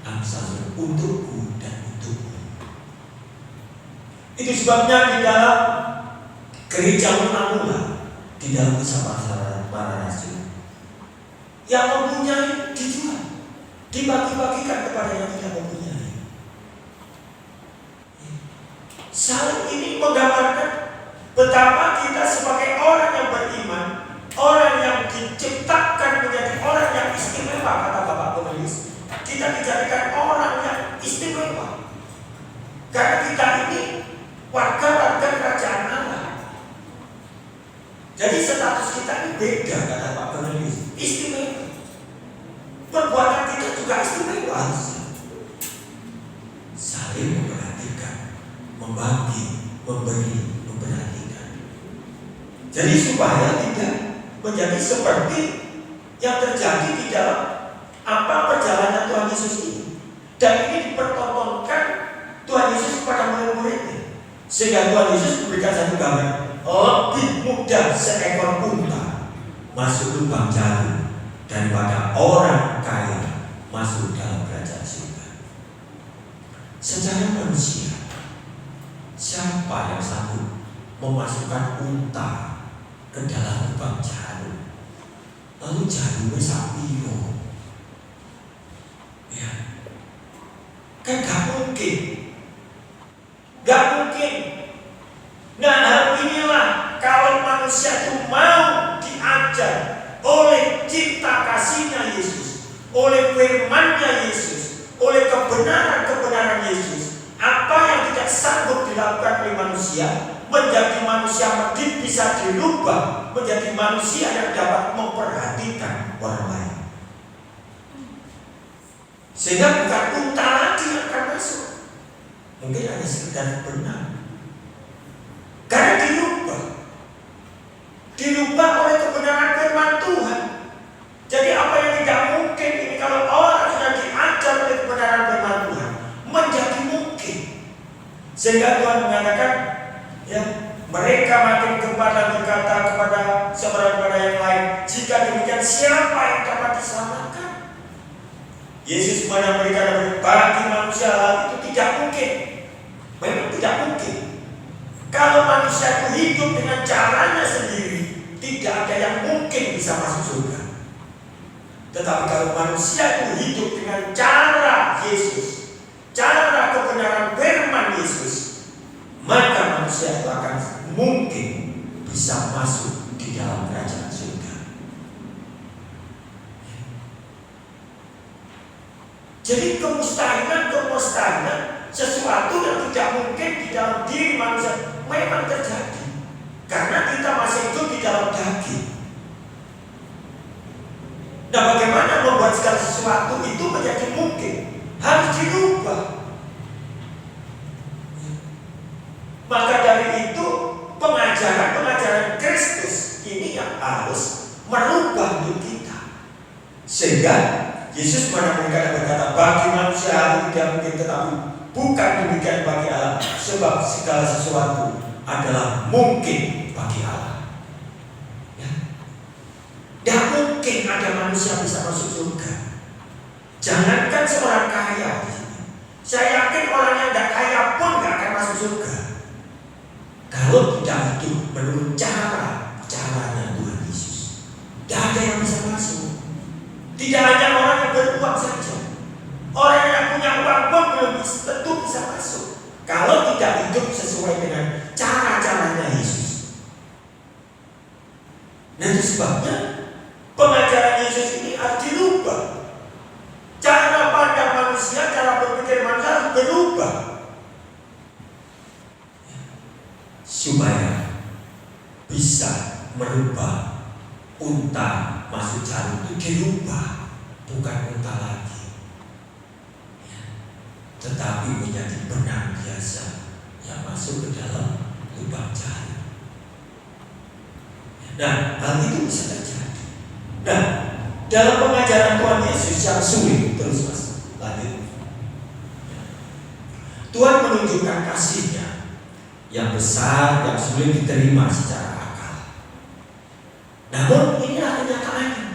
Amsal, untukku dan untukku. Itu sebabnya di dalam gereja mula-mula, di dalam Kisah para Rasul, yang mempunyai dijual, dibagi-bagikan kepada yang tidak mempunyai. Saling ini menggambarkan betapa kita sebagai orang yang beriman, orang yang diciptakan menjadi orang yang istimewa, kata Bapak penulis, kita dijadikan orang yang istimewa. Karena kita ini warga-warga kerajaan Allah. Jadi status kita ini beda, kata Pak Cornelius. Istimewa. Perbuatan kita juga istimewa harusnya. Saling memperhatikan, membagi, memberi, memperhatikan. Jadi supaya tidak menjadi seperti yang terjadi di dalam perjalanan Tuhan Yesus ini. Dan ini dipertontonkan Tuhan Yesus kepada murid-muridnya. Sehingga Tuhan Yesus memberikan satu gambar. Lebih mudah seekor unta masuk lubang jarum daripada orang kaya masuk dalam kerajaan surga. Secara manusia, siapa yang sanggup memasukkan unta ke dalam lubang jarum? Lalu jarumnya sapi ya, kan gak mungkin. Nah, hal inilah kalau manusia itu mau diajar oleh cinta kasihnya Yesus, oleh firman-Nya Yesus, oleh kebenaran-kebenaran Yesus, apa yang tidak sanggup dilakukan oleh manusia menjadi manusia medit bisa dirubah menjadi manusia yang dapat memperhatikan orang lain. Sehingga bukan unta lagi yang akan masuk, mungkin hanya sekedar benar. Karena dirubah oleh kebenaran firman Tuhan. Jadi apa yang tidak mungkin ini kalau orang sudah diajar oleh kebenaran firman Tuhan menjadi mungkin. Sehingga Tuhan mengatakan, ya, mereka makin gemar dan berkata kepada seorang kepada yang lain, jika demikian siapa yang dapat diselamatkan? Yesus memberikan bagi manusia hal itu tidak mungkin. Memang tidak mungkin. Kalau manusia itu hidup dengan caranya sendiri, tidak ada yang mungkin bisa masuk surga. Tetapi kalau manusia itu hidup dengan cara Yesus, cara kebenaran firman Yesus, maka manusia itu akan mungkin bisa masuk di dalam kerajaan surga. Jadi kemustahilan sesuatu yang tidak mungkin di dalam diri manusia memang terjadi karena kita masih hidup di dalam daging. Nah, bagaimana membuat segala sesuatu itu menjadi mungkin? Harus dirubah. Maka dari itu pengajaran Kristus ini yang harus merubah hidup kita. Sehingga Yesus menampilkan berkata, bagi manusia hal tidak mungkin, tetapi bukan demikian bagi Allah, sebab segala sesuatu adalah mungkin bagi Allah. Ya. Tidak mungkin ada manusia bisa masuk surga. Jangankan seorang kaya. Saya yakin orang yang tidak kaya pun tidak akan masuk surga kalau tidak hidup menurut caranya Tuhan Yesus. Tidak ada yang bisa masuk. Tidak hanya orang yang beruang saja. Orang yang punya uang pun belum tentu bisa masuk kalau tidak hidup sesuai dengan cara-caranya Yesus. Nah, itu sebabnya pengajaran Yesus ini harus dirubah. Cara pandang manusia, cara berpikir manusia harus berubah supaya bisa merubah unta masuk jarum itu dirubah, bukan unta lagi, tetapi menjadi benang biasa yang masuk ke dalam lubang jarum. Nah, hal itu bisa terjadi. Nah, dalam pengajaran Tuhan Yesus yang sulit, terus mas, lanjut. Tuhan menunjukkan kasih-Nya yang besar, yang sulit diterima secara akal. Namun inilah kenyataannya.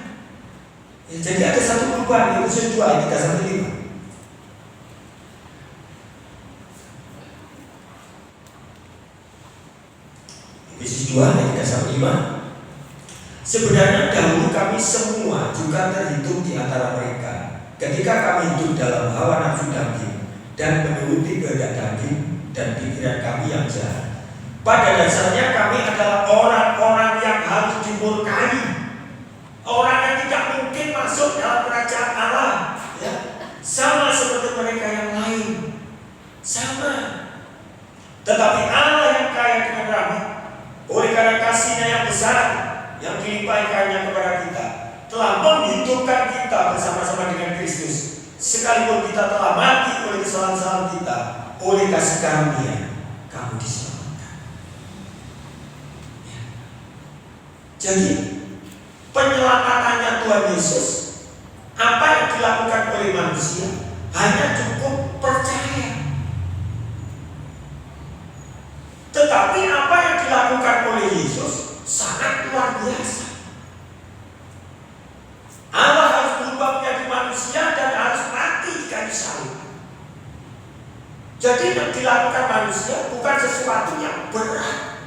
Ya, jadi ada satu perubahan, Efesus 2 ayat 3-5. Efesus 2 ayat 3-5. Sebenarnya dahulu kami semua juga terhitung di antara mereka ketika kami hidup dalam hawa nafsu daging dan menuruti kehendak daging dan pikiran kami yang jahat. Pada dasarnya kami adalah orang-orang yang harus dimurkai, orang yang tidak mungkin masuk dalam kerajaan Allah, ya. Sama seperti mereka yang lain, sama. besar yang dilimpahkannya kepada kita telah menghidupkan kita bersama-sama dengan Kristus. Sekalipun kita telah mati oleh kesalahan-kesalahan kita, oleh kasih karunia kamu diselamatkan. Ya. Jadi penyelamatannya Tuhan Yesus, apa yang dilakukan oleh manusia hanya cukup percaya. Tetapi apa yang dilakukan oleh Yesus sangat luar biasa. Allah harus berubah menjadi manusia dan harus mati di kayu salib. Jadi yang dilakukan manusia bukan sesuatu yang berat,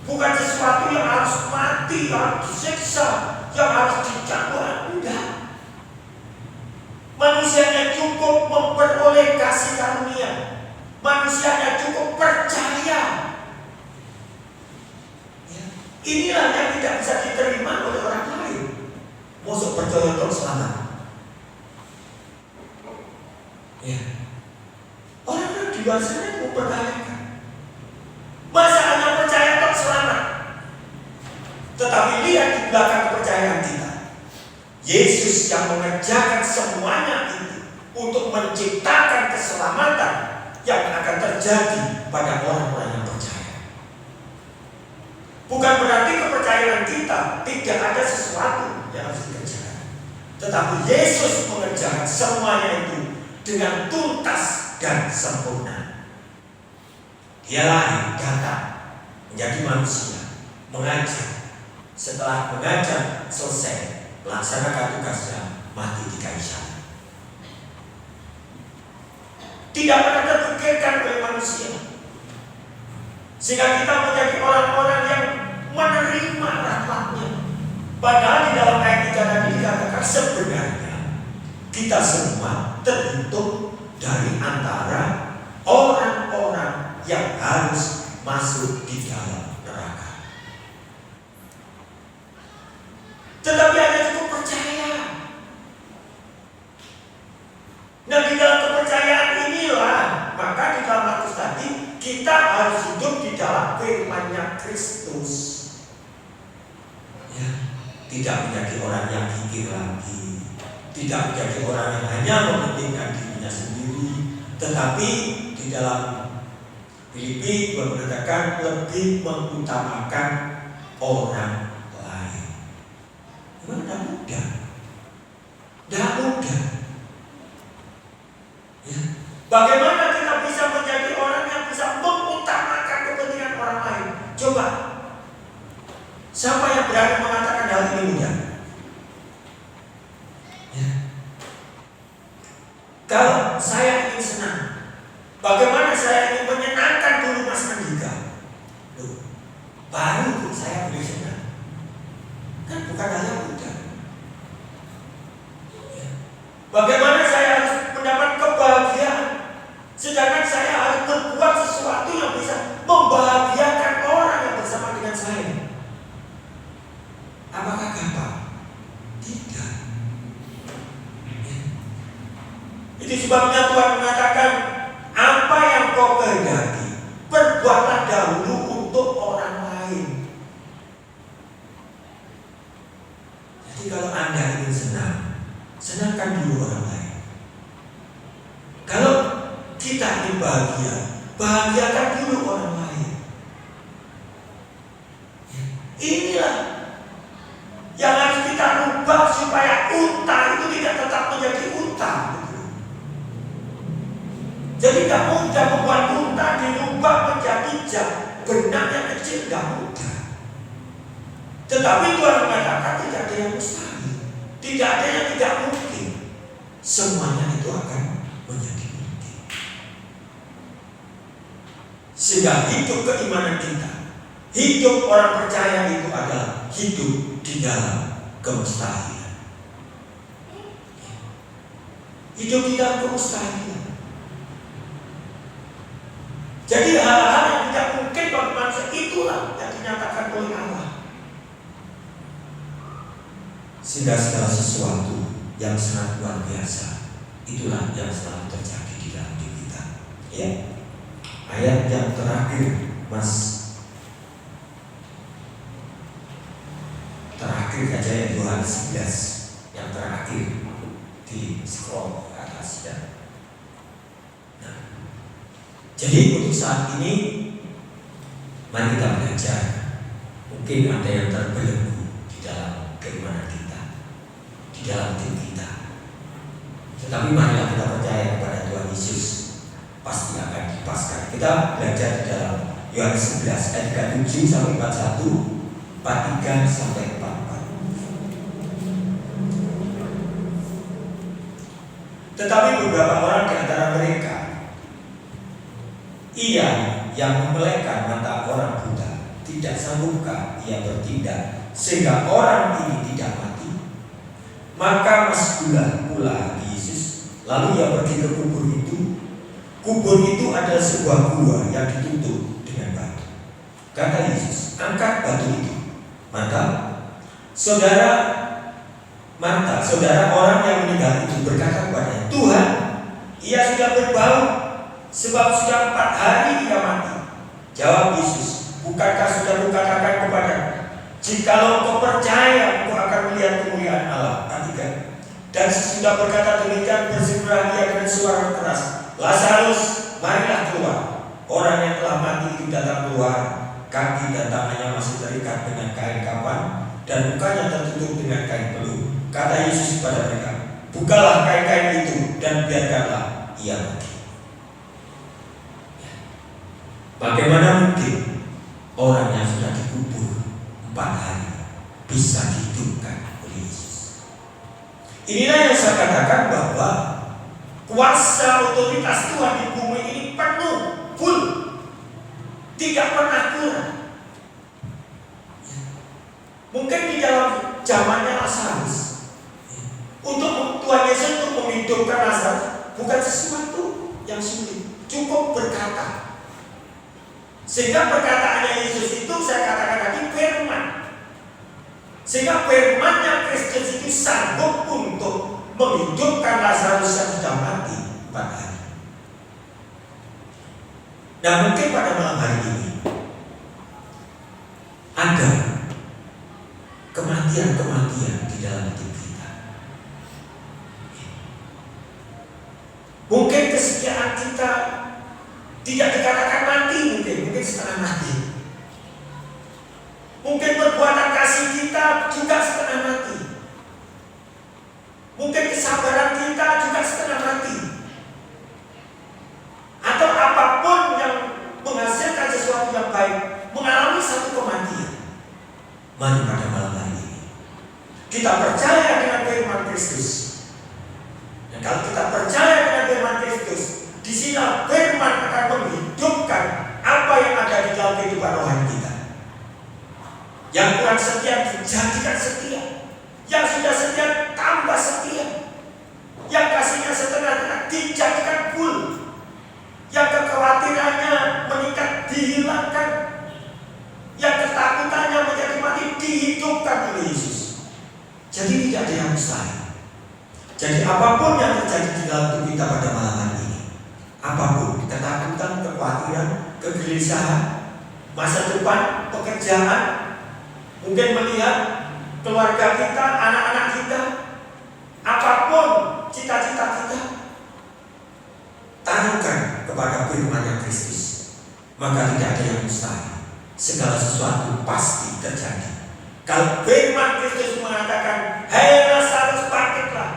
bukan sesuatu yang harus mati, yang harus disiksa, yang harus dicambuk. Enggak. Manusianya cukup memperoleh kasih karunia. Manusianya cukup percaya. Ya. Inilah yang tidak bisa diterima oleh orang lain. Mosok percaya untuk selamat. Ya. Orang-orang di luar sana mempertanyakan, masa hanya percaya untuk selamat? Tetapi lihat di belakang kepercayaan kita, Yesus yang mengerjakan semuanya itu untuk menciptakan keselamatan yang akan terjadi pada orang-orang yang percaya. Bukan berarti kepercayaan kita tidak ada sesuatu yang harus dikerjakan, tetapi Yesus mengerjakan semuanya itu dengan tuntas dan sempurna. Dia lahir, datang, menjadi manusia, mengajar. Setelah mengajar selesai, melaksanakan tugasnya, mati di kayu salib. Tidak pernah terpikirkan oleh manusia, sehingga kita menjadi orang-orang yang menerima rahmatnya. Padahal di dalam ayat 3 tadi dikatakan sebenarnya kita semua terhitung dari antara orang-orang yang harus masuk di dalam neraka. Tetapi hanya cukup percaya. Nah, di dalam kepercayaan inilah, maka di dalam Markus tadi kita harus hidup di dalam firman-Nya Kristus. Ya, tidak menjadi orang yang kikir lagi, tidak menjadi orang yang hanya mementingkan dirinya sendiri, tetapi di dalam Filipi mengatakan lebih mengutamakan orang lain. Memang tidak mudah, tidak mudah. Ya. Bagaimana kita bisa menjadi orang yang bisa mengutamakan kepentingan orang lain? Coba, siapa yang berani mengatakan hal ini mudah? Ya. Kalau saya ingin senang, bagaimana saya ingin menyenangkan dulu Mas Andika? Loh, baru saya boleh senang. Kan bukan hal yang mudah. Ya. Bagaimana saya harus mendapat kebahagiaan, sedangkan saya harus berbuat sesuatu yang bisa membahagiakan orang yang bersama dengan saya. Apakah gampang? Tidak. Ya. Itu sebabnya Tuhan mengatakan, apa yang kau kehendaki, perbuatlah dahulu untuk orang lain. Jadi kalau Anda ingin senang, senangkan dulu orang lain. Kalau kita ingin bahagia, bahagiakan dulu orang lain. Ya. Inilah yang harus kita rubah supaya unta itu tidak tetap menjadi unta. Jadi tidak mudah membuat unta dirubah menjadi benang yang kecil, tidak mudah. Tetapi Tuhan mengatakan tidak ada yang mustahil, tidak ada yang tidak mungkin. Semuanya itu akan menjadi mungkin. Sehingga hidup keimanan kita, hidup orang percaya itu adalah hidup di dalam kemustahilan. Hidup di dalam kemustahilan. Jadi hal-hal yang tidak mungkin bagi manusia itulah yang dinyatakan oleh Allah. Sehingga segala sesuatu yang sangat luar biasa itulah yang selalu terjadi di dalam diri kita. Ya. Ayat yang terakhir, Mas. terakhir saja yang Yohanes 11 yang terakhir di scroll ke atas ya. Nah, jadi untuk saat ini mari kita belajar. Mungkin ada yang terbelenggu di dalam keimanan kita, di dalam tim kita. Tetapi marilah kita percaya kepada Tuhan Yesus, pasti akan dipaskan. Kita belajar di dalam Yohanes 11 ayat 37 sampai 41, 43 sampai 44. Tetapi beberapa orang di antara mereka, ia yang memelekkan mata orang buta, tidak sanggupkah ia bertindak sehingga orang ini tidak mati? Maka masuklah pula Yesus, lalu ia pergi ke kubur itu. Kubur itu adalah sebuah gua yang ditutup dengan batu. Kata Yesus, angkat batu itu. Saudara orang yang meninggal itu berkata kepadanya, Tuhan, ia sudah berbau, sebab sudah 4 hari ia mati. Jawab Yesus, bukankah sudah kukatakan kepadamu, jikalau engkau percaya, engkau akan melihat kemuliaan Allah. Dan sesudah berkata demikian, berserulah ia dengan suara keras, Lazarus, marilah keluar. Orang yang telah mati itu datang keluar, kaki dan tangannya masih terikat dengan kain kafan, dan mukanya tertutup dengan kain peluh. Kata Yesus kepada mereka, bukalah kain-kain itu dan biarkanlah ia pergi. Bagaimana mungkin orang yang sudah dikubur 4 hari bisa dihidupkan oleh Yesus? Inilah yang saya katakan bahwa kuasa otoritas Tuhan di bumi ini penuh, full, tidak pernah kurang. Mungkin di dalam zamannya Lazarus, untuk Tuhan Yesus untuk menghidupkan Lazarus bukan sesuatu yang sulit, cukup berkata. Sehingga perkataannya Yesus itu saya katakan tadi firman. Sehingga firman-Nya Kristus itu sanggup untuk menghidupkan Lazarus yang sudah mati 4 hari. Nah, mungkin pada malam hari ini ada kematian-kematian di dalam hidup kita. Mungkin kesetiaan kita tidak dikatakan mati, mungkin setengah mati. Mungkin perbuatan kasih kita juga setengah mati. Mungkin kesabaran kita juga setengah mati. Atau apapun yang menghasilkan sesuatu yang baik mengalami satu kematian. Mari pada malam hari ini kita percaya dengan firman Kristus. Dan kalau kita percaya dengan firman Kristus, di sini firman akan menghidupkan apa yang ada di dalam kehidupan rohani kita. Yang kurang setia dijadikan setia, yang sudah setia tambah setia, yang kasihnya setengah-tengah dijadikan full, yang kekhawatirannya meningkat dihilangkan, yang ketakutannya menjadi mati dihidupkan oleh Yesus. Jadi tidak ada yang mustahil. Jadi apapun yang terjadi di dalam tubuh kita pada malam hari ini, apapun, ketakutan, kekhawatiran, kegelisahan, masa depan, pekerjaan, mungkin melihat keluarga kita, anak-anak kita, apapun cita-cita kita, taruhkan kepada firman-Nya Kristus, maka tidak ada yang mustahil. Segala sesuatu pasti terjadi. Kalau firman Kristus mengatakan, "Hai Lazarus, bangkitlah,"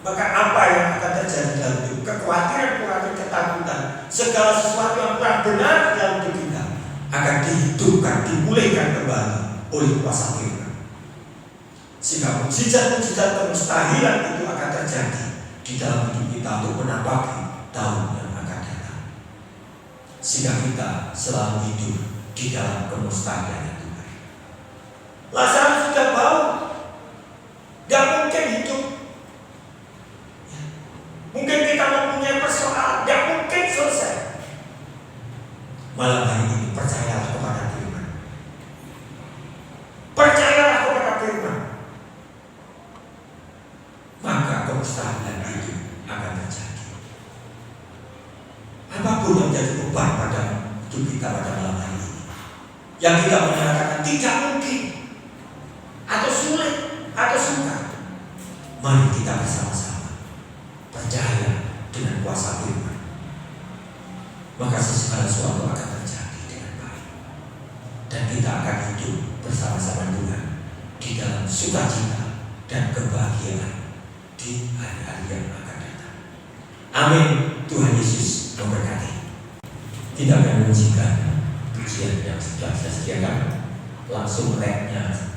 maka apa yang akan terjadi dalam hidup? Kekhawatiran, ketakutan, segala sesuatu yang kurang benar dalam hidup kita akan dihidupkan, dipulihkan kembali oleh kuasa firman. Sehingga mujizat-mujizat kemustahilan itu akan terjadi di dalam hidup kita untuk menapaki tahun yang akan datang. Sehingga kita selalu hidup di dalam kemustahilan Tuhan. Lazarus sudah bau, gak mungkin hidup. Mungkin kita mempunyai persoalan, gak mungkin selesai. Malam hari ini percayalah kepada firman. Percayalah kepada firman, maka kemustahilan itu akan terjadi. Apapun yang menjadi beban pada hidup kita pada malam hari ini, yang kita menyatakan tidak mungkin atau sulit, atau suka, mari kita bersama-sama percaya dengan kuasa firman, maka segala sesuatu akan terjadi dengan baik, dan kita akan hidup bersama-sama Tuhan di dalam sukacita dan kebahagiaan di hari-hari yang akan datang. Amin. Tuhan Yesus memberkati. Kita akan mengujikan pujian yang sudah saya sediakan. Langsung rapnya.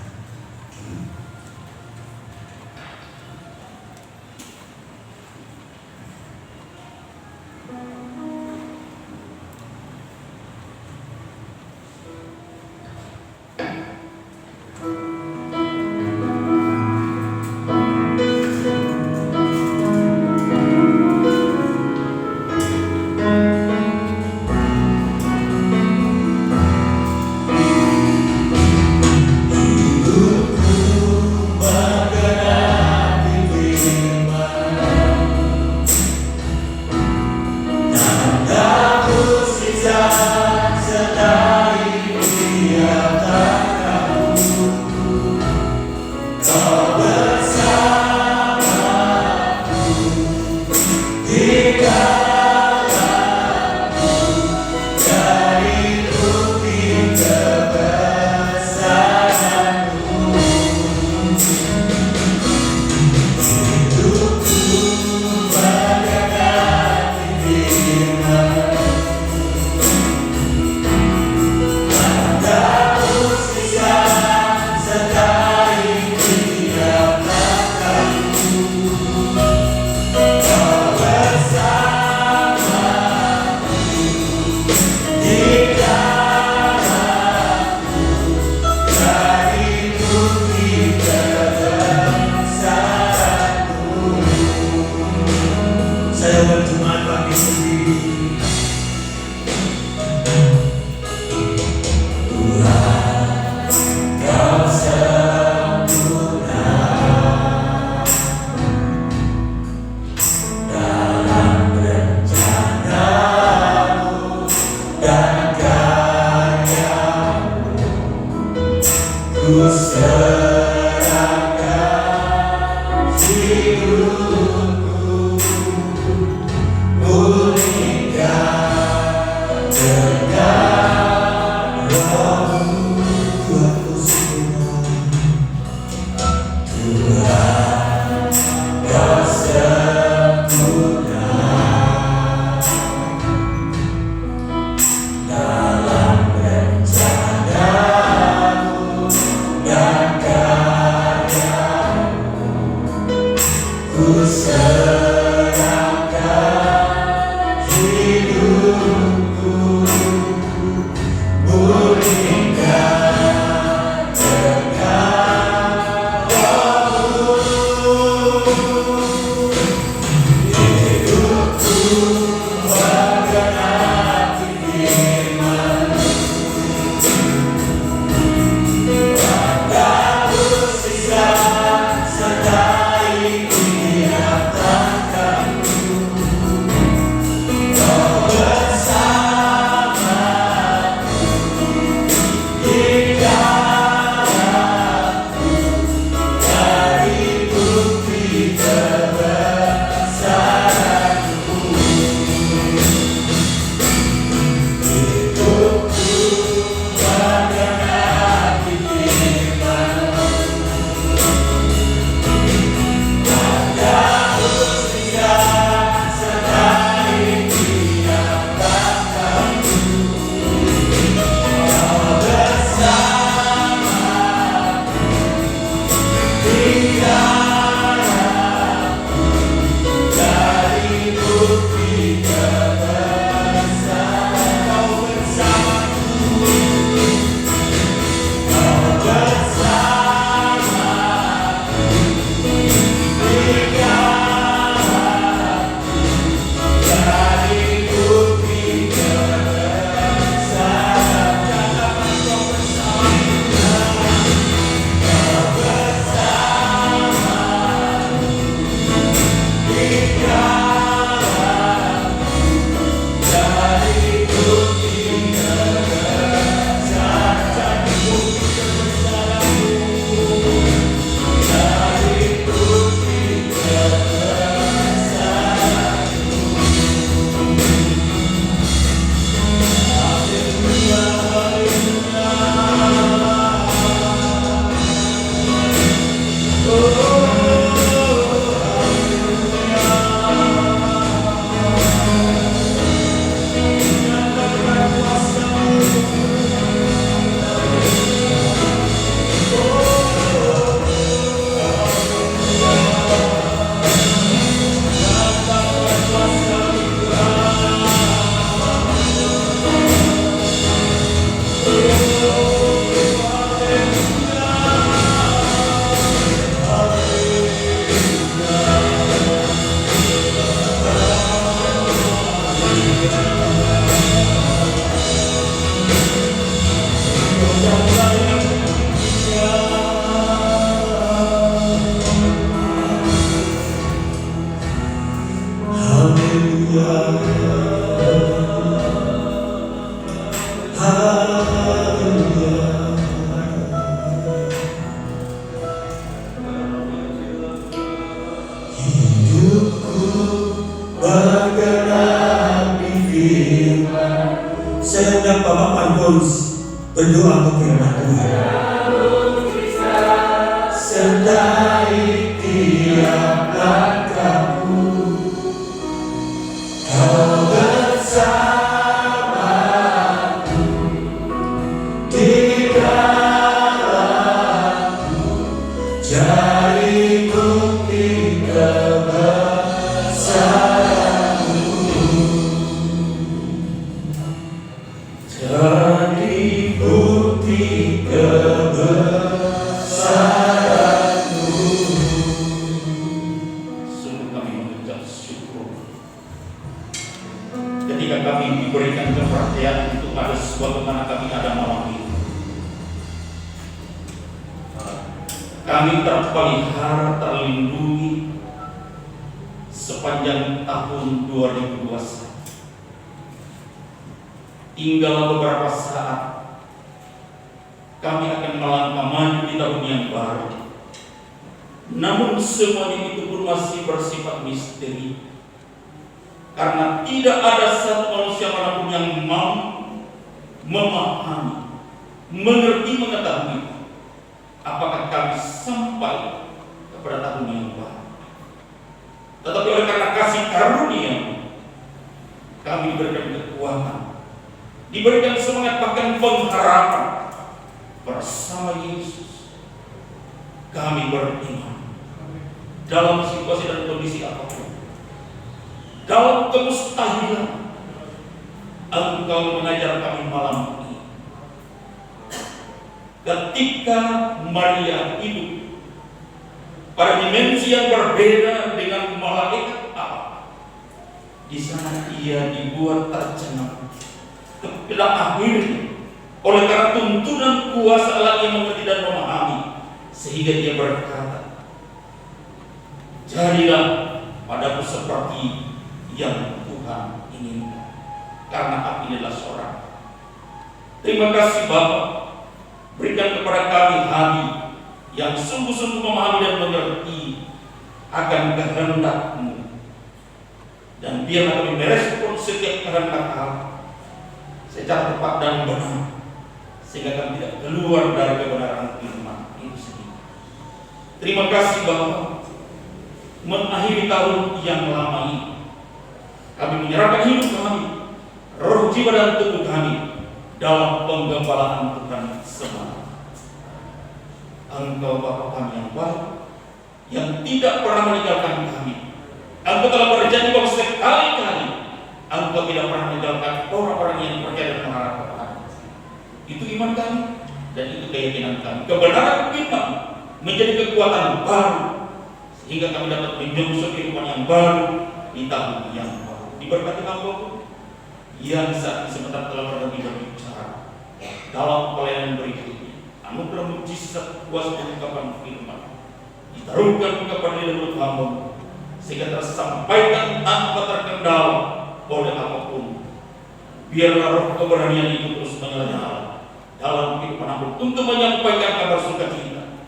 Dalam rencanamu dan Saya undang Bapak Markus berdoa untuk firman Tuhan. Sertai tiap langkahku, Kau bersamaku di dalamku, jadi bukti kebesaranmu, jadi bukti kebesaranmu. Sungguh kami mengucap syukur ketika kami diberikan kepercayaan untuk ada sebuah kemana kami ada malam ini. Kami terpelihara, terlindungi sepanjang tahun 2021. Tinggal beberapa saat kami akan melangkah maju di tahun yang baru. Namun semuanya itu pun masih bersifat misteri, karena tidak ada satu manusia manapun yang mau memahami, mengerti, mengetahui apakah kami sampai kepada tahun yang baru. Tetapi oleh karena kasih karunia, kami diberikan kekuatan, diberikan semangat, bahkan pengharapan bersama Yesus. Kami beriman dalam situasi dan kondisi apapun, dalam kemustahilan, Engkau mengajar kami malam ini. Ketika Maria hidup pada dimensi yang berbeda dengan malaikat Allah, di sana ia dibuat tercengang. Pada akhirnya, oleh karena tuntunan kuasa Allah yang mengerti dan memahami, sehingga dia berkata, jadilah padaku seperti yang Tuhan inginkan, karena aku adalah seorang. Terima kasih Bapa, berikan kepada kami hati yang sungguh-sungguh memahami dan mengerti akan kehendak-Mu, dan biarlah kami merespon setiap kehendak Allah secara tepat dan benar, sehingga kami tidak keluar dari kebenaran firman itu sendiri. Terima kasih Bapa, mengakhiri tahun yang lama ini, kami menyerahkan hidup kami, roh, jiwa dan tubuh kami dalam penggembalaan Tuhan semata. Engkau Bapa kami yang baik, yang tidak pernah meninggalkan kami. Engkau telah berjanji bahwa sekali-kali Engkau tidak pernah meninggalkan orang-orang yang percaya dan mengharap kepada. Itu iman kami dan itu keyakinan kami. Kebenaran firman menjadi kekuatan baru, sehingga kami dapat menyongsong kehidupan yang baru di tahun yang baru. Diberkati Engkau yang saat ini sebentar telah berhenti berbicara dalam pelayanan berikutnya. Anugerah mujizat kuasa pengungkapan firman ditaruhkan kepada di mulut hamba, sehingga tersampaikan tanpa terkendala oleh apapun. Biarlah roh keberanian itu terus menyala dalam kehidupan hamba untuk menyampaikan kabar sukacita.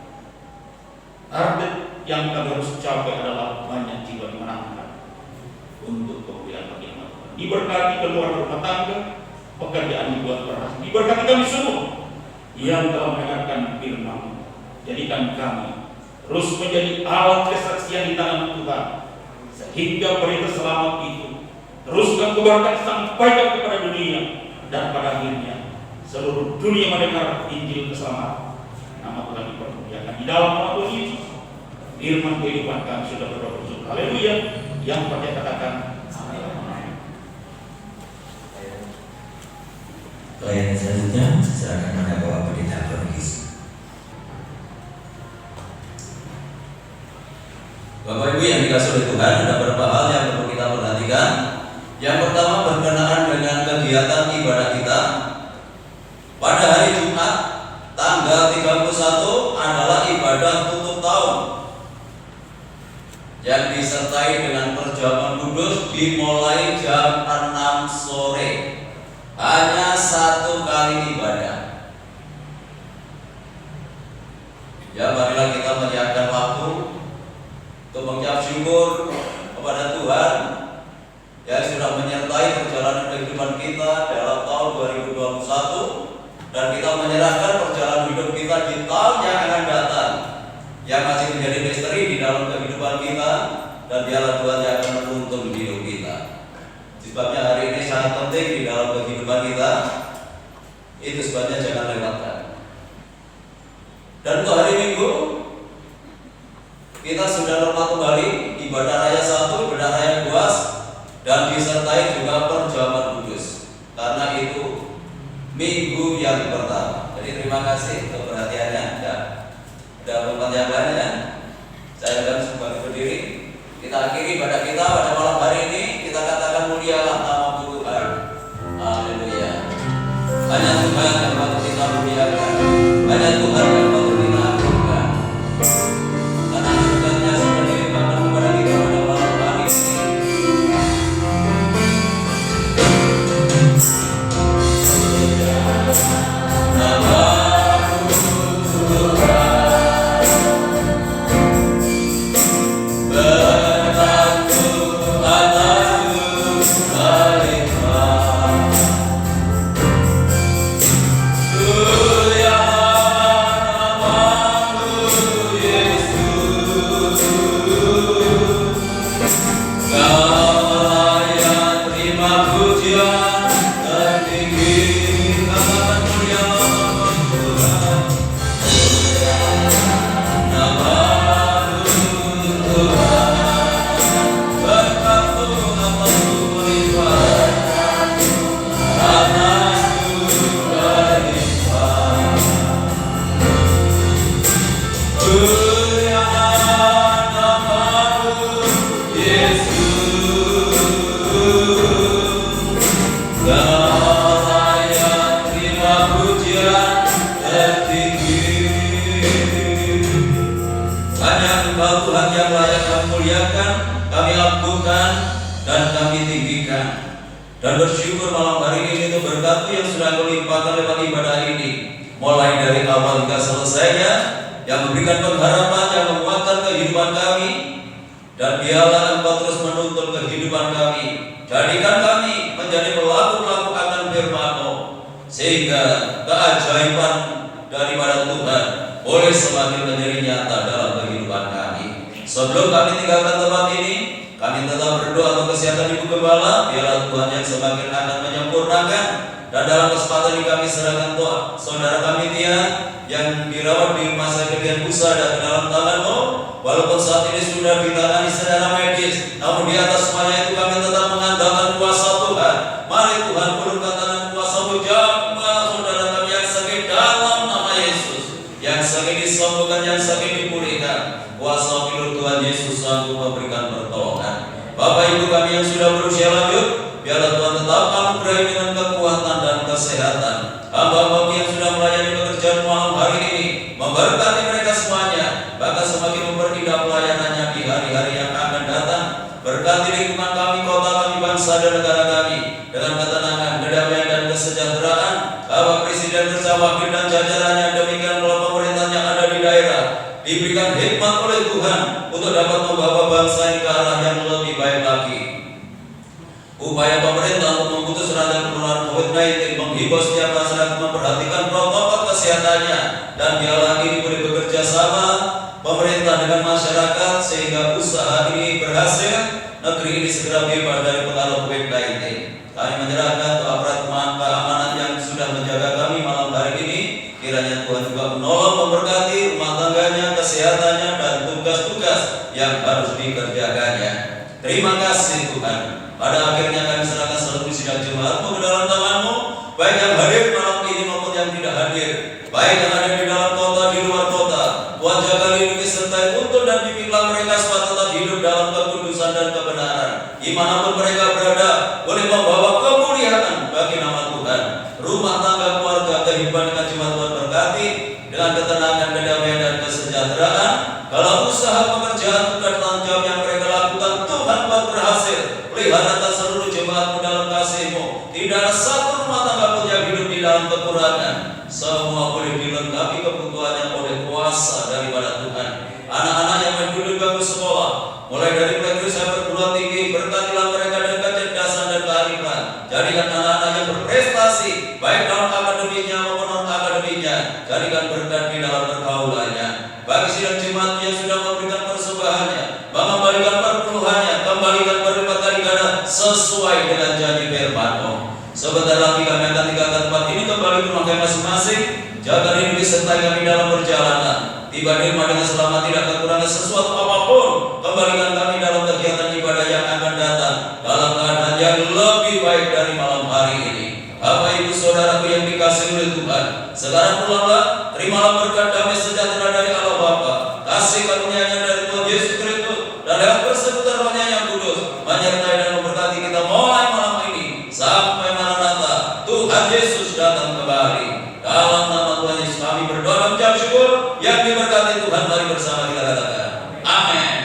Target yang kami harus capai adalah banyak jiwa dimenangkan untuk kemuliaan bagi nama Tuhan. Diberkati keluarga rumah tangga, pekerjaan dibuat berhasil. Diberkati kami semua yang telah mendengarkan firman. Jadikan kami terus menjadi alat kesaksian di tangan Tuhan, sehingga berita selamat itu terus kami kebarkan sampaikan kepada dunia, dan pada akhirnya seluruh dunia mendengar Injil keselamatan. Nama Tuhan dipermuliakan di dalam nama Tuhan Yesus. Firman kehidupan kami sudah berdoa bersyukur. Haleluya. Yang percaya katakan amin. Pelayanan selanjutnya silakan pada Bapak Pendeta Borgis. Bapak Ibu yang dikasih oleh Tuhan, ada beberapa hal yang perlu kita perhatikan. Yang pertama berkenaan dengan kegiatan ibadah kita. Pada hari Jumat tanggal 31 adalah ibadah tutup tahun yang disertai dengan perjamuan kudus dimulai jam 6 sore. Hanya satu kali ibadah. Ya, marilah kita menyiapkan waktu untuk mengucap syukur kepada Tuhan yang sudah sudah menyertai perjalanan kehidupan kita dalam tahun 2021, dan kita menyerahkan perjalanan hidup kita di tahun yang akan datang, yang masih menjadi misteri di dalam kehidupan kita, dan biarlah Tuhan yang akan menuntun hidup kita. Sebabnya hari ini sangat penting di dalam kehidupan kita, itu sebabnya jangan lewatkan. Dan untuk hari Minggu, kita sudah normal kembali ibadah raya 1, ibadah raya 2, dan disertai juga perjamuan kudus. Karena itu minggu yang pertama. Jadi terima kasih untuk perhatiannya. Ada tempat yang lain ya. Saya akan sebagai berdiri. Kita akhiri ibadah kita pada malam hari ini. Kita katakan mulialah nama Tuhan. Haleluya. Hanya Tuhan yang patut kita muliakan. Hanya Tuhan yang patut kita agungkan. Karena Tuhannya sudah dilimpahkan kepada kita pada malam hari ini. Dan bersyukur malam hari ini untuk berkat yang sudah Kau limpahkan lewat ibadah ini, mulai dari awal hingga selesainya, yang memberikan pengharapan, yang menguatkan kehidupan kami. Dan biarlah Engkau terus menuntun kehidupan kami. Jadikan kami menjadi pelaku-pelaku akan firman-Mu, sehingga keajaiban daripada Tuhan boleh semakin menjadi nyata dalam kehidupan kami. Sebelum kami tinggalkan tempat ini, kami tetap berdoa untuk kesehatan Ibu Gembala. Biarlah Tuhan yang semakin akan menyempurnakan. Dan dalam kesempatan ini kami serahkan doa saudara kami Tia yang dirawat di rumah sakit Dian Pusada ke dalam tangan-Mu. Walaupun saat ini sudah ditangani secara medis, namun di atas semuanya itu kami tetap mengandalkan kuasa Tuhan. Mari Tuhan turunkan tangan kuasa-Mu, jamah saudara kami yang sakit dalam nama Yesus, yang sakit disembuhkan, yang sakit dipulihkan. Kuasa pilur Tuhan Yesus sanggup memberikan pertolongan. Bapak Ibu kami yang sudah berusia lanjut, biarlah Tuhan tetap anugerahi dengan kekuatan dan kesehatan. Hamba-Hamba yang sudah melayani pekerjaan malam hari ini, memberkati mereka semuanya, bahkan semakin memperindah pelayanannya di hari-hari yang akan datang. Berkati lingkungan kami, kota kami, bangsa dan negara kami dengan ketenangan, kedamaian dan kesejahteraan. Bapak Presiden bersama wakil dan jajarannya, demikian pula pemerintahan yang ada di daerah, diberikan hikmat oleh Tuhan untuk dapat membawa bangsa ini ke arah yang lebih baik lagi. Upaya pemerintah untuk memutus rantai penularan COVID-19, menghimbau setiap masyarakat memperhatikan protokol kesehatannya, dan biarlah ini boleh bekerja sama pemerintah dengan masyarakat sehingga usaha ini berhasil, negeri ini segera bebas dari pengaruh COVID-19. Kami menyerahkan untuk aparat keamanan yang sudah menjaga kami malam hari ini. Kiranya Tuhan juga menolong, memberkati rumah tangganya, kesehatannya, dan tugas-tugas yang harus dikerjakannya. Terima kasih Tuhan. Pada akhirnya kami serahkan seluruh sidang jemaat-Mu ke dalam tangan-Mu, baik yang hadir malam ini maupun yang tidak hadir, baik yang ada di dalam kota, di luar kota. Tuhan jaga, lindungi, sertai, tuntun dan bimbinglah mereka supaya tetap hidup dalam kekudusan dan kebenaran. Dimanapun mereka berada, boleh membawa kemuliaan bagi nama Tuhan. Rumah tangga, keluarga, kehidupan dengan jemaat Tuhan berkati dengan ketenangan, kedamaian dan kesejahteraan. Kalau usaha, pekerjaan, tugas, tanggung jawab yang mereka lakukan, Tuhan buat berhasil. Pelihara seluruh jemaat-Mu dalam kasih-Mu. Tidak ada satu rumah tangga pun yang hidup di dalam kekurangan. Semua boleh dilengkapi kebutuhannya oleh kuasa daripada Tuhan. Anak-anak yang menduduk bangku sekolah, mulai dari playgroup sampai perguruan tinggi, berkatilah mereka dengan kecerdasan dan Jadikan anak-anak yang berprestasi, baik dalam akademiknya maupun non-akademiknya. Jadikan berkat di dalam pergaulannya. Bagi sidang jemaat yang sudah memberikan persembahannya, mengembalikan perpuluhannya, kembalikan berlipat kali ganda sesuai dengan janji firman-Mu. Sebentar lagi kami akan tinggalkan tempat ini kembali ke rumah kami masing-masing. Jaga diri sertai kami dalam perjalanan. Tiba di rumah dengan selamat, tidak kekurangan sesuatu apapun. Kembalikan kami dalam kegiatan ibadah yang akan datang dalam keadaan yang lebih baik dari malam hari ini. Bapak Ibu Saudaraku yang dikasihi oleh Tuhan, sekarang pulanglah, terimalah berkat damai sejahtera dari Allah Bapa, kasih karunia-Nya dari Tuhan Yesus Kristus, dan lewat persekutuan Roh-Nya yang kudus, menyertai dan memberkati kita mulai malam ini sampai Maranatha Tuhan Yesus datang kembali. Dalam nama Tuhan Yesus kami berdoa dan mengucap syukur. Yang diberkati Tuhan, mari bersama kita katakan amin.